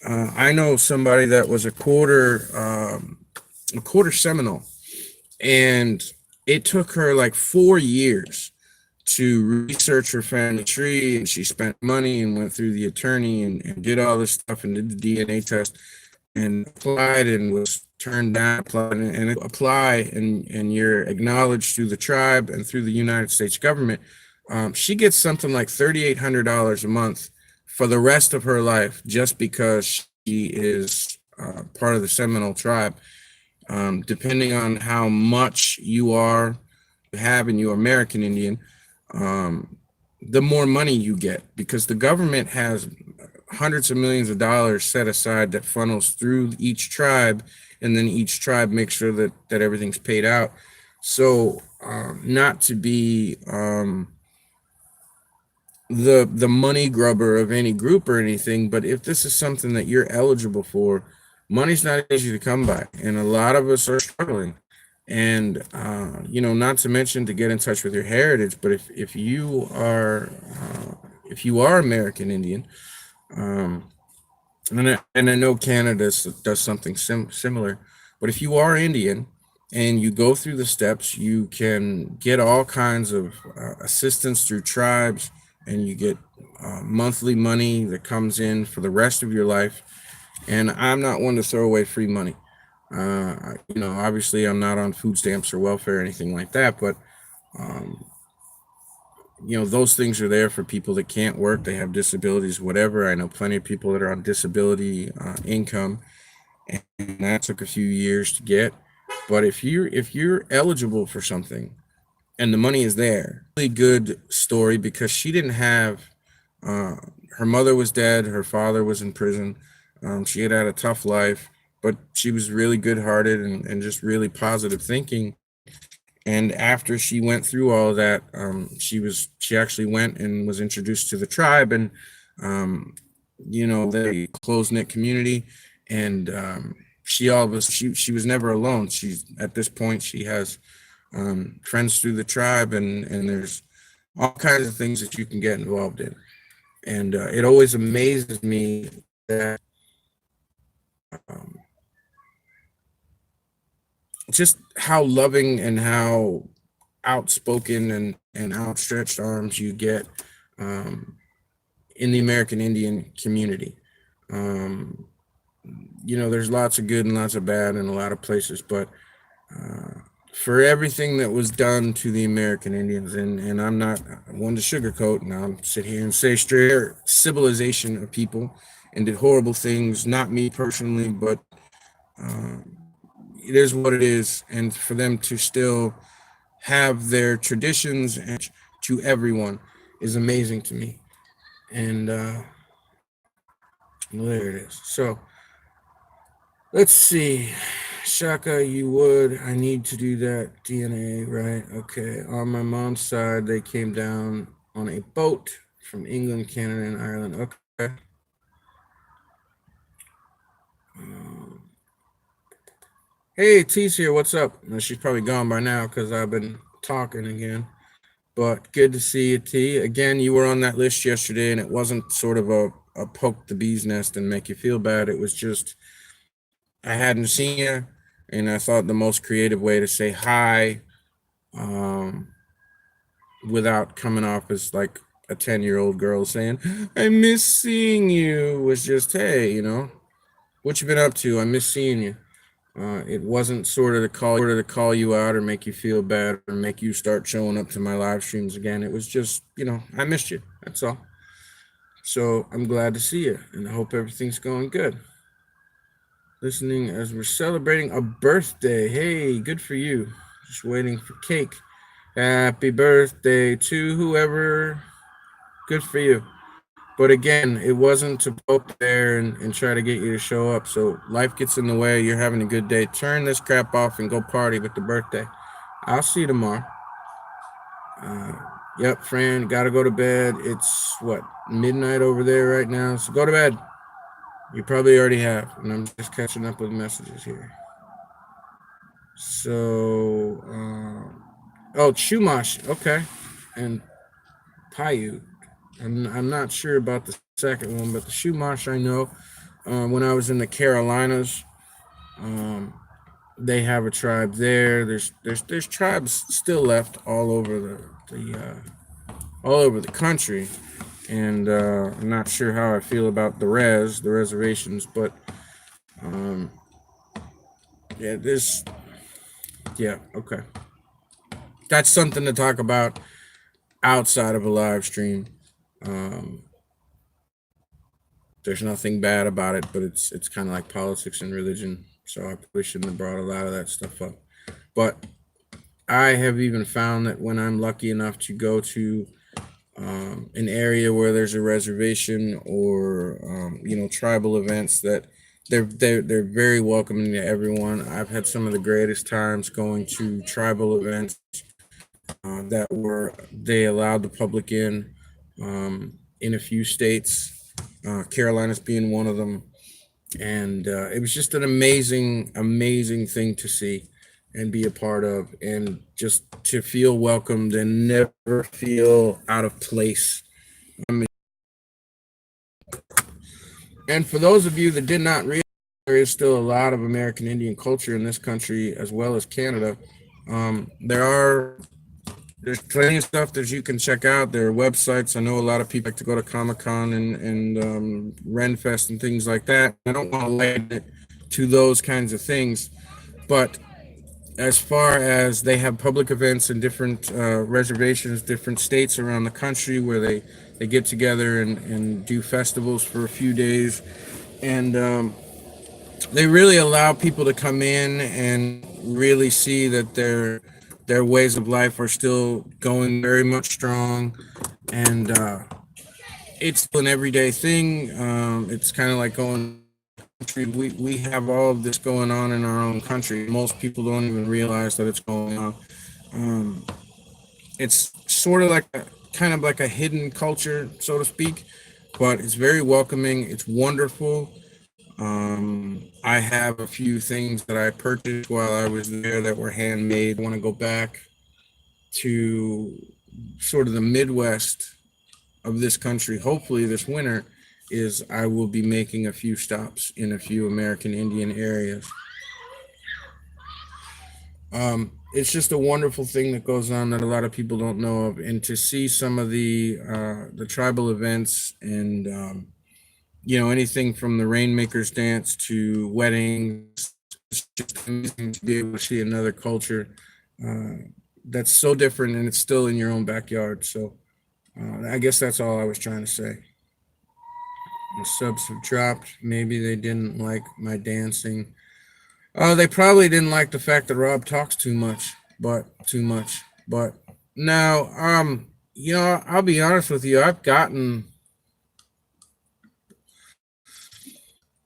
I know somebody that was a quarter Seminole, and it took her like 4 years to research her family tree, and she spent money and went through the attorney and did all this stuff and did the DNA test and applied and was turned down, applied and apply, and you're acknowledged through the tribe and through the United States government. She gets something like $3,800 a month for the rest of her life just because she is part of the Seminole tribe. Depending on how much you have in your American Indian, the more money you get, because the government has hundreds of millions of dollars set aside that funnels through each tribe, and then each tribe makes sure that everything's paid out. So not to be the money grubber of any group or anything, but if this is something that you're eligible for, money's not easy to come by, and a lot of us are struggling. And not to mention to get in touch with your heritage, but if you are American Indian, and I know Canada does something similar, but if you are Indian and you go through the steps, you can get all kinds of assistance through tribes, and you get monthly money that comes in for the rest of your life. And I'm not one to throw away free money. Obviously, I'm not on food stamps or welfare or anything like that, but um, those things are there for people that can't work, they have disabilities, whatever. I know plenty of people that are on disability income, and that took a few years to get. But if you're eligible for something and the money is there, really good story, because she didn't have uh, her mother was dead, her father was in prison. She had a tough life, but she was really good hearted and just really positive thinking. And after she went through all of that, she actually went and was introduced to the tribe, and the close knit community. And she was never alone. She's at this point she has friends through the tribe, and there's all kinds of things that you can get involved in. And it always amazes me that um, just how loving and how outspoken and outstretched arms you get um, in the American Indian community. Um, there's lots of good and lots of bad in a lot of places, but for everything that was done to the American Indians, and I'm not one to sugarcoat, and I'll sit here and say straight, civilization of people, and did horrible things, not me personally, but um, it is what it is. And for them to still have their traditions and to everyone is amazing to me. And there it is. So let's see. Shaka, you would. I need to do that DNA, right? Okay. On my mom's side, they came down on a boat from England, Canada, and Ireland. Okay. Hey, T's here. What's up? Now, she's probably gone by now because I've been talking again. But good to see you, T. Again, you were on that list yesterday, and it wasn't sort of a poke the bee's nest and make you feel bad. It was just I hadn't seen you, and I thought the most creative way to say hi um, without coming off as like a 10-year-old girl saying, I miss seeing you, was just, hey, what you been up to? I miss seeing you. It wasn't sort of to call you out or make you feel bad or make you start showing up to my live streams again. It was just, I missed you. That's all. So I'm glad to see you, and I hope everything's going good. Listening as we're celebrating a birthday. Hey, good for you. Just waiting for cake. Happy birthday to whoever. Good for you. But again, it wasn't to poke there and try to get you to show up. So life gets in the way. You're having a good day. Turn this crap off and go party with the birthday. I'll see you tomorrow. Yep, Fran, gotta go to bed. It's what, midnight over there right now. So go to bed. You probably already have. And I'm just catching up with messages here. So, Chumash. Okay. And Paiute. I'm not sure about the second one, but the Chumash I know. When I was in the Carolinas, they have a tribe there. There's tribes still left all over the country, and I'm not sure how I feel about the reservations, but okay. That's something to talk about outside of a live stream. There's nothing bad about it, but it's kind of like politics and religion. So I probably shouldn't have brought a lot of that stuff up. But I have even found that when I'm lucky enough to go to an area where there's a reservation or tribal events, that they're very welcoming to everyone. I've had some of the greatest times going to tribal events they allowed the public in a few states. Carolinas being one of them, and it was just an amazing thing to see and be a part of, and just to feel welcomed and never feel out of place. And for those of you that did not realize, there is still a lot of American Indian culture in this country as well as Canada. There's plenty of stuff that you can check out. There are websites. I know a lot of people like to go to Comic-Con and Renfest and things like that. I don't want to limit it to those kinds of things, but as far as they have public events in different reservations, different states around the country where they get together and do festivals for a few days, and they really allow people to come in and really see that their ways of life are still going very much strong, and it's an everyday thing. It's kind of like going. We have all of this going on in our own country. Most people don't even realize that it's going on. It's sort of like kind of like a hidden culture, so to speak, but it's very welcoming. It's wonderful. I have a few things that I purchased while I was there that were handmade. I want to go back to sort of the Midwest of this country, hopefully this winter, I will be making a few stops in a few American Indian areas. It's just a wonderful thing that goes on that a lot of people don't know of, and to see some of the tribal events and anything from the Rainmaker's Dance to weddings. It's just amazing to be able to see another culture that's so different, and it's still in your own backyard. So I guess that's all I was trying to say. The subs have dropped. Maybe they didn't like my dancing. They probably didn't like the fact that Rob talks too much. But now, I'll be honest with you. I've gotten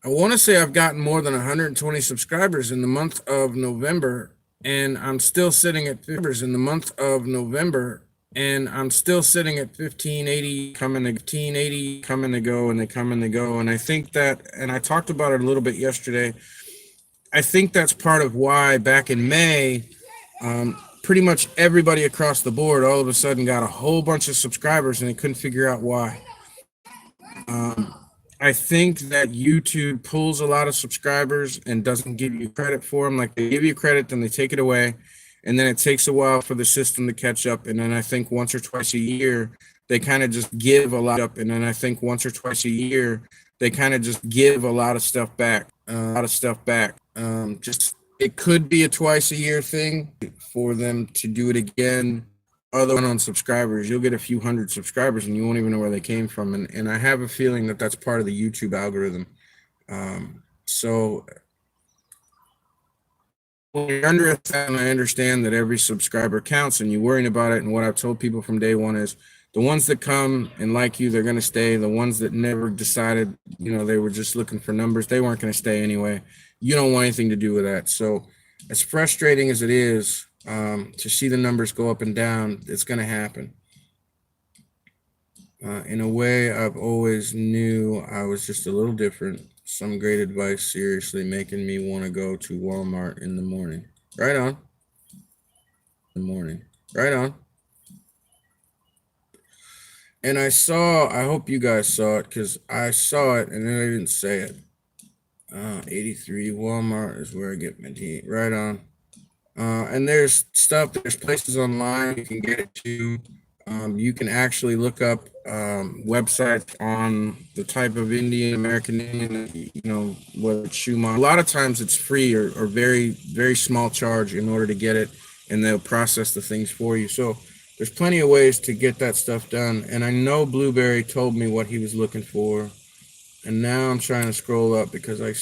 I want to say I've gotten more than 120 subscribers in the month of November, and I'm still sitting at members in the month of November, and I'm still sitting at 1580 coming to go, and they come and they go. And I think that, and I talked about it a little bit yesterday. I think that's part of why back in May, pretty much everybody across the board all of a sudden got a whole bunch of subscribers, and they couldn't figure out why. I think that YouTube pulls a lot of subscribers and doesn't give you credit for them. Like, they give you credit, then they take it away, and then it takes a while for the system to catch up. And then I think once or twice a year, they kind of just give a lot up. And then I think once or twice a year, they kind of just give a lot of stuff back. Just it could be a twice a year thing for them to do it again. Other one on subscribers, you'll get a few hundred subscribers and you won't even know where they came from. And I have a feeling that that's part of the YouTube algorithm. So when you're under 1,000, I understand that every subscriber counts and you're worrying about it. And what I've told people from day one is the ones that come and like you, they're going to stay. The ones that never decided, they were just looking for numbers, they weren't going to stay anyway. You don't want anything to do with that. So as frustrating as it is, to see the numbers go up and down, it's going to happen. In a way, I've always knew I was just a little different. Some great advice, seriously, making me want to go to Walmart in the morning. Right on. Right on. And I hope you guys saw it, because I saw it and then I didn't say it. 83 Walmart is where I get my tea. Right on. And there's places online you can get it to. You can actually look up websites on the type of American Indian, whether it's shoe model. A lot of times it's free or very, very small charge in order to get it, and they'll process the things for you. So there's plenty of ways to get that stuff done. And I know Blueberry told me what he was looking for. And now I'm trying to scroll up because I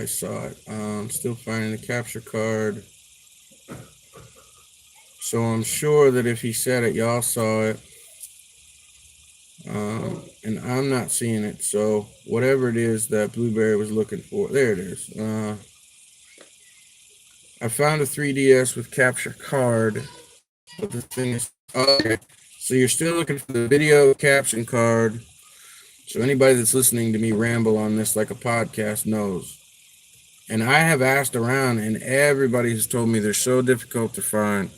saw it. I'm still finding the capture card. So I'm sure that if he said it, y'all saw it. And I'm not seeing it. So whatever it is that Blueberry was looking for, there it is. I found a 3DS with capture card. But the thing is, okay. So you're still looking for the video caption card. So anybody that's listening to me ramble on this like a podcast knows. And I have asked around, and everybody has told me they're so difficult to find.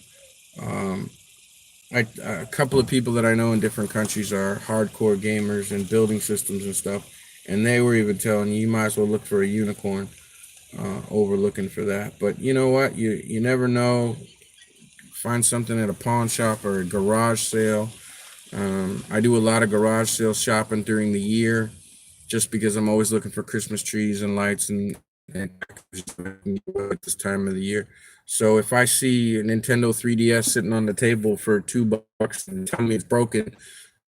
A couple of people that I know in different countries are hardcore gamers and building systems and stuff, and they were even telling you might as well look for a unicorn over looking for that. But you know what? You never know. Find something at a pawn shop or a garage sale. I do a lot of garage sale shopping during the year, just because I'm always looking for Christmas trees and lights and at this time of the year. So if I see a Nintendo 3DS sitting on the table for $2 and tell me it's broken,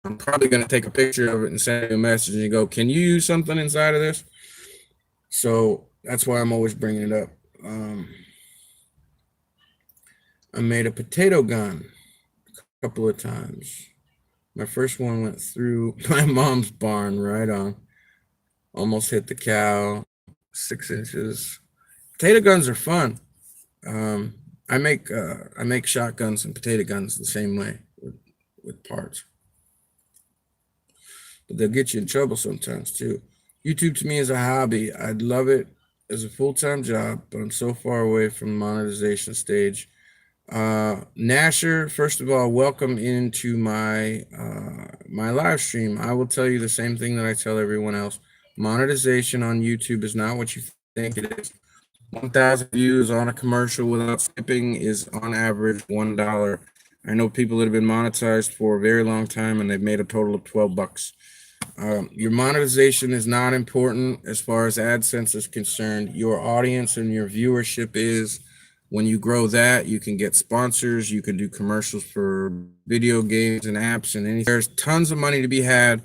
I'm probably going to take a picture of it and send you a message and go, "Can you use something inside of this?" So that's why I'm always bringing it up. I made a potato gun a couple of times. My first one went through my mom's barn, right on. Almost hit the cow, 6 inches. Potato guns are fun. I make shotguns and potato guns the same way with parts. But they'll get you in trouble sometimes too. YouTube to me is a hobby. I'd love it as a full-time job, but I'm so far away from the monetization stage. Nasher, first of all, welcome into my my live stream. I will tell you the same thing that I tell everyone else. Monetization on YouTube is not what you think it is. 1,000 views on a commercial without skipping is on average $1. I know people that have been monetized for a very long time and they've made a total of $12. Your monetization is not important as far as AdSense is concerned. Your audience and your viewership is. When you grow that, you can get sponsors, you can do commercials for video games and apps and anything. There's tons of money to be had.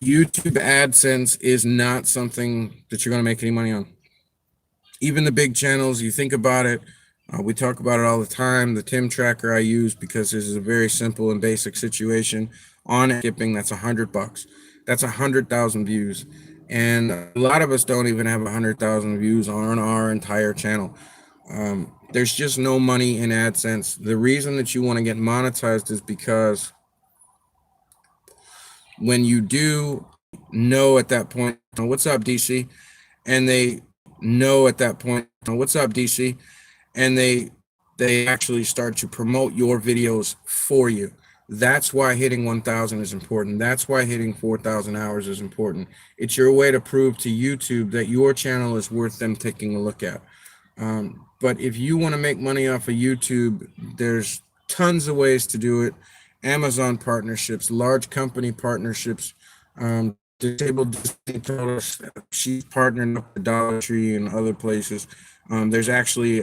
YouTube AdSense is not something that you're going to make any money on. Even the big channels, you think about it, we talk about it all the time. The Tim tracker I use because this is a very simple and basic situation. On skipping, that's $100. That's 100,000 views. And a lot of us don't even have 100,000 views on our entire channel. There's just no money in AdSense. The reason that you want to get monetized is because when you do know at that point, what's up, DC? And they know at that point, what's up, DC? And they actually start to promote your videos for you. That's why hitting 1,000 is important. That's why hitting 4,000 hours is important. It's your way to prove to YouTube that your channel is worth them taking a look at. But if you want to make money off of YouTube, there's tons of ways to do it. Amazon partnerships, large company partnerships. Disabled Disney told us she's partnering up with Dollar Tree and other places. There's actually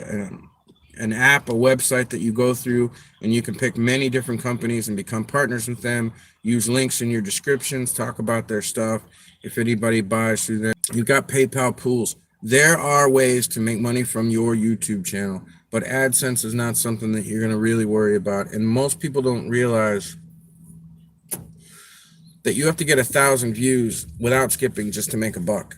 an app, a website that you go through, and you can pick many different companies and become partners with them. Use links in your descriptions, talk about their stuff. If anybody buys through them, you've got PayPal pools. There are ways to make money from your YouTube channel, but AdSense is not something that you're going to really worry about. And most people don't realize that you have to get 1,000 views without skipping just to make a buck.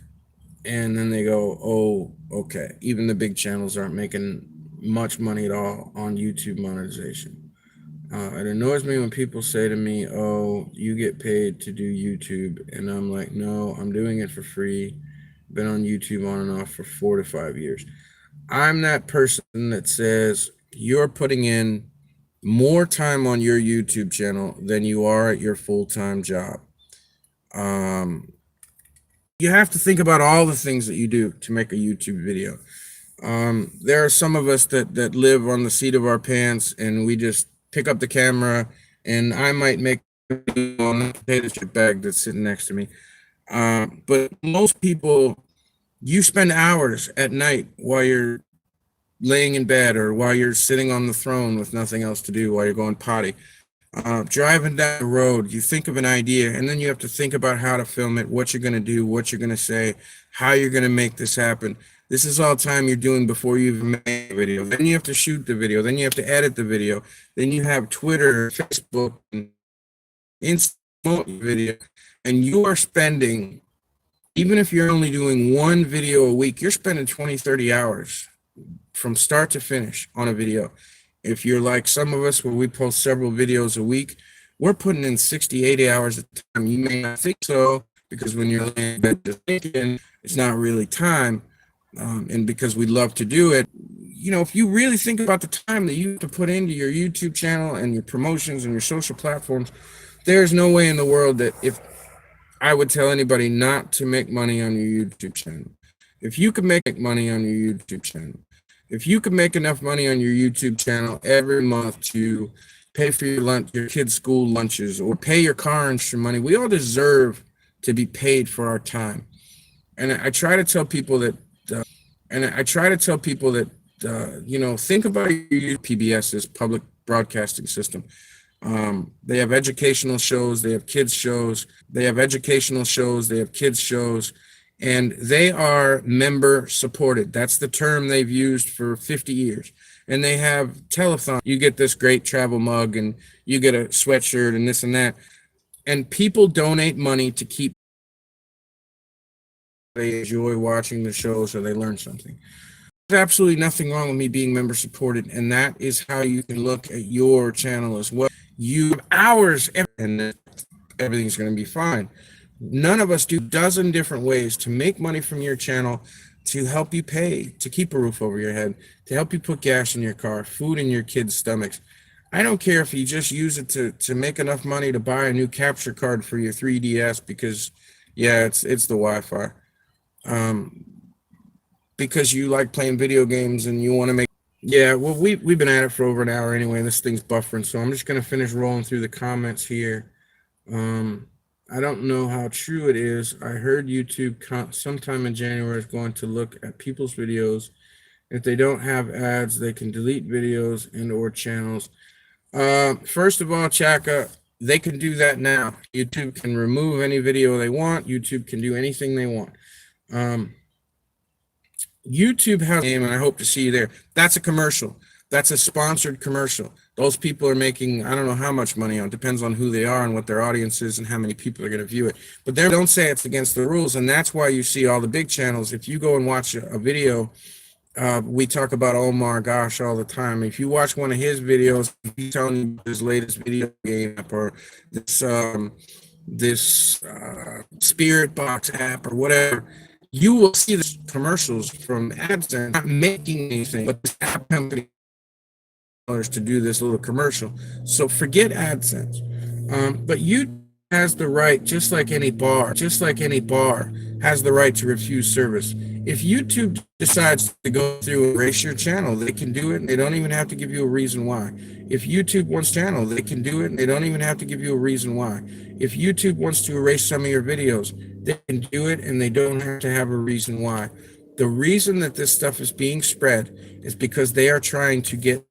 And then they go, oh, okay. Even the big channels aren't making much money at all on YouTube monetization. It annoys me when people say to me, oh, you get paid to do YouTube. And I'm like, no, I'm doing it for free. Been on YouTube on and off for 4 to 5 years. I'm that person that says you're putting in more time on your YouTube channel than you are at your full-time job. You have to think about all the things that you do to make a YouTube video. There are some of us that live on the seat of our pants, and we just pick up the camera, and I might make a video on the potato chip bag that's sitting next to me. But most people, you spend hours at night while you're laying in bed or while you're sitting on the throne with nothing else to do, while you're going potty. Driving down the road, you think of an idea, and then you have to think about how to film it, what you're going to do, what you're going to say, how you're going to make this happen. This is all time you're doing before you even make a video. Then you have to shoot the video. Then you have to edit the video. Then you have Twitter, Facebook, and Instagram video. And you are spending, even if you're only doing one video a week, you're spending 20, 30 hours from start to finish on a video. If you're like some of us where we post several videos a week, we're putting in 60, 80 hours of time. You may not think so, because when you're laying in bed just thinking, it's not really time. And because we love to do it, you know, if you really think about the time that you have to put into your YouTube channel and your promotions and your social platforms, there's no way in the world that if I would tell anybody not to make money on your YouTube channel. If you could make money on your YouTube channel, if you could make enough money on your YouTube channel every month to pay for your lunch, your kids' school lunches, or pay your car insurance money, we all deserve to be paid for our time. And I try to tell people that, you know, think about your PBS's public broadcasting system. They have educational shows, they have kids shows, they have kids shows, and they are member supported. That's the term they've used for 50 years. And they have telethon. You get this great travel mug, and you get a sweatshirt and this and that. And people donate money to keep. They enjoy watching the shows or they learn something. There's absolutely nothing wrong with me being member supported, and that is how you can look at your channel as well. You have hours, and everything's going to be fine. None of us do a dozen different ways to make money from your channel, to help you pay, to keep a roof over your head, to help you put gas in your car, food in your kids' stomachs. I don't care if you just use it to make enough money to buy a new capture card for your 3DS because, yeah, it's the Wi-Fi. Because you like playing video games and you want to make. Yeah, well, we've been at it for over an hour anyway. This thing's buffering, so I'm just going to finish rolling through the comments here. I don't know how true it is. I heard YouTube sometime in January is going to look at people's videos. If they don't have ads, they can delete videos and or channels. First of all, Chaka, they can do that now. YouTube can remove any video they want. YouTube can do anything they want. YouTube has a name, and I hope to see you there. That's a commercial. That's a sponsored commercial. Those people are making, I don't know how much money on, it depends on who they are and what their audience is and how many people are going to view it. But they don't say it's against the rules. And that's why you see all the big channels. If you go and watch a video, we talk about Omar Gosh all the time. If you watch one of his videos, he's telling you his latest video game app or this Spirit Box app or whatever, you will see the commercials from AdSense not making anything, but this app company to do this little commercial. So forget AdSense. But you has the right, just like any bar, has the right to refuse service. If YouTube decides to go through and erase your channel, they can do it, and they don't even have to give you a reason why. If YouTube wants channel, they can do it, and they don't even have to give you a reason why. If YouTube wants to erase some of your videos, they can do it, and they don't have to have a reason why. The reason that this stuff is being spread is because they are trying to get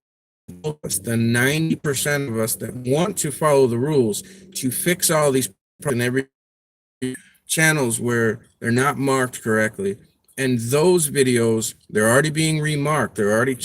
us, the 90% of us that want to follow the rules, to fix all these in every channels where they're not marked correctly. And those videos, they're already being remarked. They're already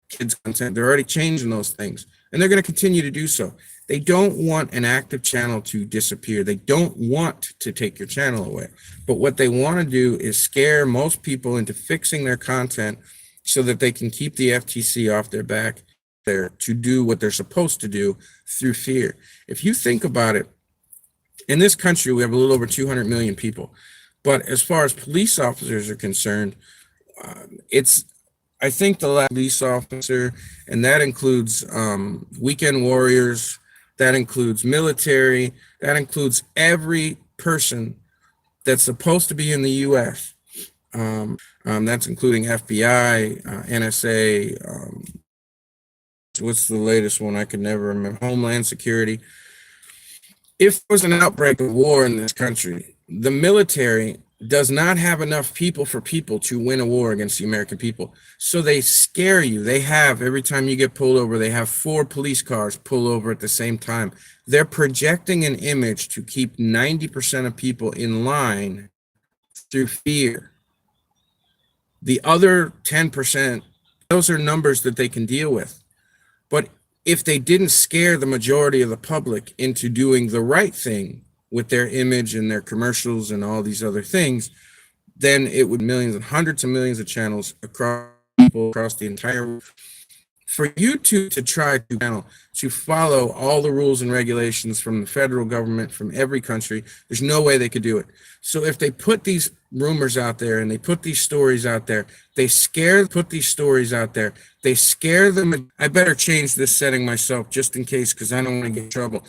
kids content. They're already changing those things. And they're going to continue to do so. They don't want an active channel to disappear. They don't want to take your channel away. But what they want to do is scare most people into fixing their content so that they can keep the FTC off their back there to do what they're supposed to do through fear. If you think about it, in this country, we have a little over 200 million people. But as far as police officers are concerned, I think the last police officer, and that includes weekend warriors, that includes military, that includes every person that's supposed to be in the U.S. That's including FBI, NSA, what's the latest one? I could never remember. Homeland Security. If there was an outbreak of war in this country, the military does not have enough people to win a war against the American people. So they scare you. They have, every time you get pulled over, they have 4 police cars pull over at the same time. They're projecting an image to keep 90% of people in line through fear. The other 10%, those are numbers that they can deal with. But if they didn't scare the majority of the public into doing the right thing with their image and their commercials and all these other things, then it would millions and hundreds of millions of channels across the entire world. For YouTube to try to follow all the rules and regulations from the federal government, from every country, there's no way they could do it. So if they put these rumors out there and they put these stories out there, they scare them. I better change this setting myself just in case, because I don't want to get in trouble.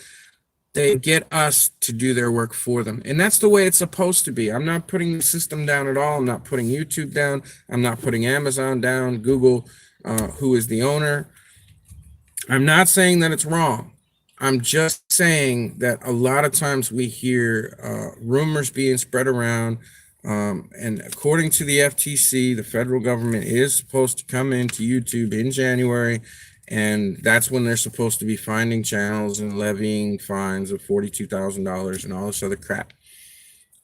They get us to do their work for them. And that's the way it's supposed to be. I'm not putting the system down at all. I'm not putting YouTube down. I'm not putting Amazon down, Google, who is the owner. I'm not saying that it's wrong. I'm just saying that a lot of times we hear rumors being spread around. And according to the FTC, the federal government is supposed to come into YouTube in January, and that's when they're supposed to be finding channels and levying fines of $42,000 and all this other crap.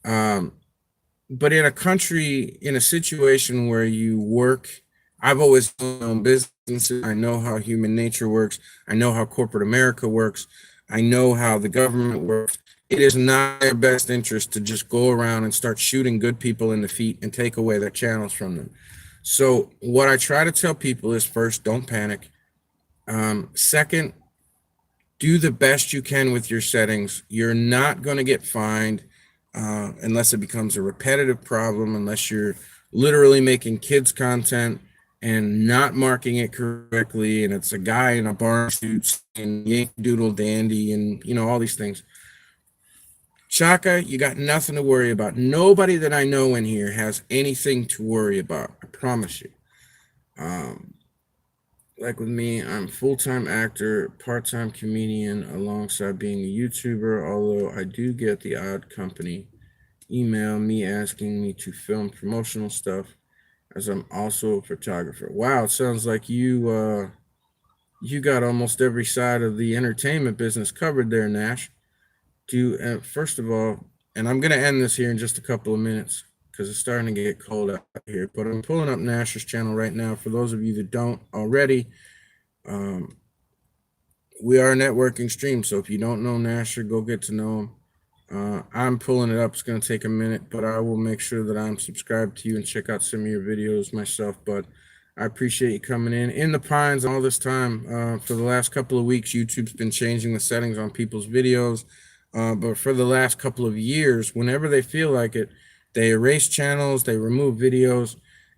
But in a country, in a situation where you work, I've always owned businesses. I know how human nature works. I know how corporate America works. I know how the government works. It is not their best interest to just go around and start shooting good people in the feet and take away their channels from them. So what I try to tell people is, first, don't panic. Second, do the best you can with your settings. You're not going to get fined unless it becomes a repetitive problem, unless you're literally making kids content and not marking it correctly, and it's a guy in a barn suit and Yankee Doodle Dandy and, you know, all these things. Chaka, you got nothing to worry about. Nobody that I know in here has anything to worry about. I promise you. Like with me, I'm full-time actor, part-time comedian, alongside being a YouTuber, although I do get the odd company email me asking me to film promotional stuff, as I'm also a photographer. Wow, it sounds like you got almost every side of the entertainment business covered there, Nash. First of all, and I'm going to end this here in just a couple of minutes because it's starting to get cold out here, but I'm pulling up Nash's channel right now. For those of you that don't already, we are a networking stream. So if you don't know Nasher, go get to know him. I'm pulling it up. It's going to take a minute, but I will make sure that I'm subscribed to you and check out some of your videos myself. But I appreciate you coming in the Pines all this time. For the last couple of weeks, YouTube's been changing the settings on people's videos. But for the last couple of years, whenever they feel like it, they erase channels, they remove videos.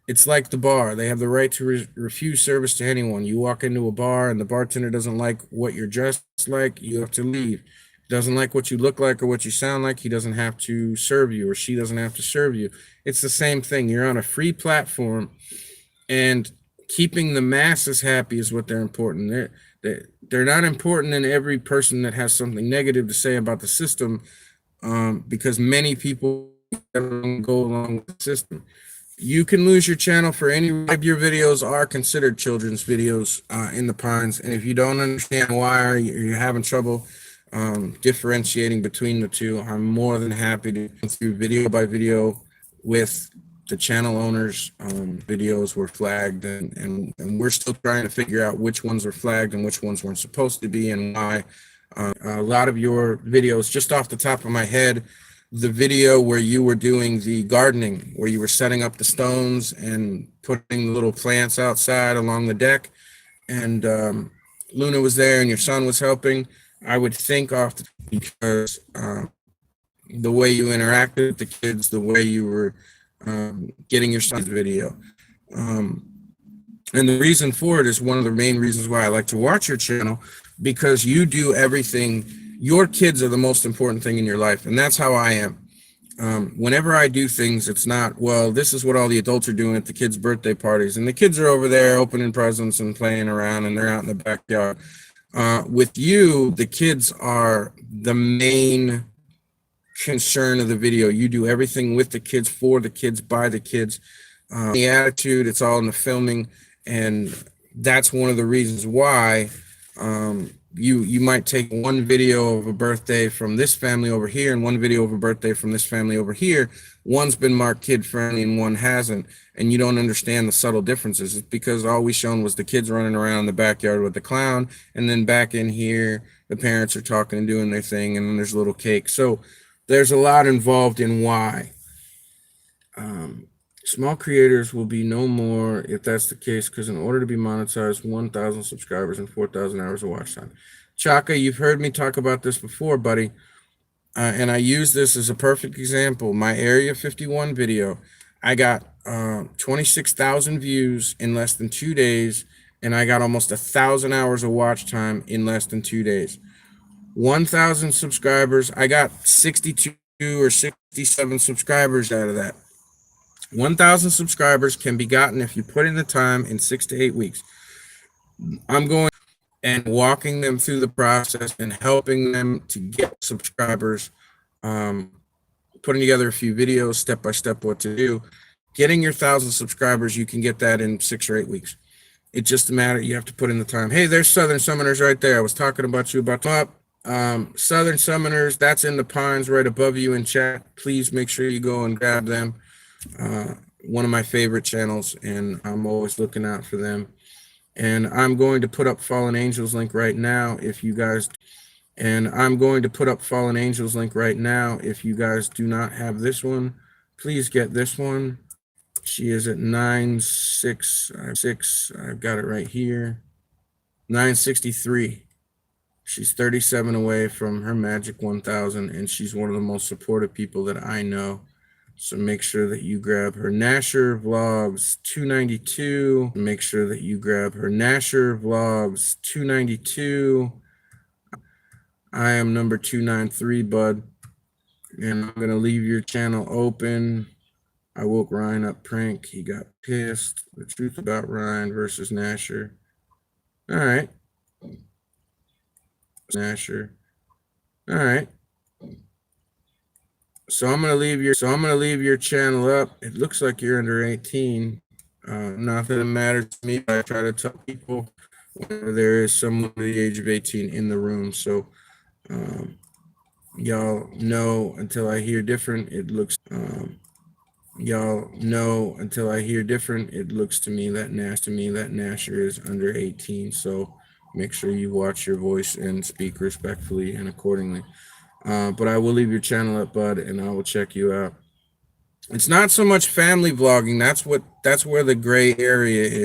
It's like the bar. They have the right to refuse service to anyone. You walk into a bar and the bartender doesn't like what you're dressed like, you have to leave. Doesn't like what you look like or what you sound like, he doesn't have to serve you, or she doesn't have to serve you. It's the same thing. You're on a free platform, and keeping the masses happy is what they're important. They're not important in every person that has something negative to say about the system, because many people go along with the system. You can lose your channel for any. Your videos are considered children's videos in the Pines, and if you don't understand why, or you're having trouble differentiating between the two, I'm more than happy to go through video by video with the channel owners. Videos were flagged, and we're still trying to figure out which ones were flagged and which ones weren't supposed to be, and why. A lot of your videos, just off the top of my head, the video where you were doing the gardening, where you were setting up the stones and putting the little plants outside along the deck, and Luna was there and your son was helping. I would think off the, because the way you interacted with the kids, the way you were getting your son's video. And the reason for it is one of the main reasons why I like to watch your channel, because you do everything. Your kids are the most important thing in your life, and that's how I am. Whenever I do things, it's not, well, this is what all the adults are doing at the kids' birthday parties, and the kids are over there opening presents and playing around, and they're out in the backyard. With you, the kids are the main concern of the video. You do everything with the kids, for the kids, by the kids. The attitude, it's all in the filming, and that's one of the reasons why you might take one video of a birthday from this family over here and one video of a birthday from this family over here. One's been marked kid friendly and one hasn't, and you don't understand the subtle differences. It's because all we shown was the kids running around in the backyard with the clown, and then back in here the parents are talking and doing their thing, and then there's a little cake. So there's a lot involved in why. Small creators will be no more if that's the case, because in order to be monetized, 1,000 subscribers and 4,000 hours of watch time. Chaka, you've heard me talk about this before, buddy, and I use this as a perfect example. My Area 51 video, I got 26,000 views in less than 2 days, and I got almost 1,000 hours of watch time in less than 2 days. 1,000 subscribers, I got 62 or 67 subscribers out of that. 1,000 subscribers can be gotten if you put in the time in 6 to 8 weeks. I'm going and walking them through the process and helping them to get subscribers, putting together a few videos, step by step, what to do. Getting your 1,000 subscribers, you can get that in 6 or 8 weeks. It's just a matter, you have to put in the time. Hey, there's Southern Summoners right there. I was talking about you about up. Southern Summoners, that's in the Pines right above you in chat. Please make sure you go and grab them. One of my favorite channels, and I'm always looking out for them. And I'm going to put up Fallen Angels link right now if you guys, if you guys do not have this one, please get this one. She is at 966. I've got it right here. 963. She's 37 away from her magic 1,000, and she's one of the most supportive people that I know. So make sure that you grab her. Nasher Vlogs 292. Make sure that you grab her. Nasher Vlogs 292. I am number 293, bud. And I'm going to leave your channel open. I woke Ryan up prank. He got pissed. The truth about Ryan versus Nasher. All right. Nasher. All right. So I'm gonna leave your channel up. It looks like you're under 18. Not that it matters to me, but I try to tell people whenever there is someone under the age of 18 in the room. So y'all know until I hear different, it looks to me that Nasher is under 18. So make sure you watch your voice and speak respectfully and accordingly. But I will leave your channel up, bud, and I will check you out. It's not so much family vlogging. That's where the gray area is.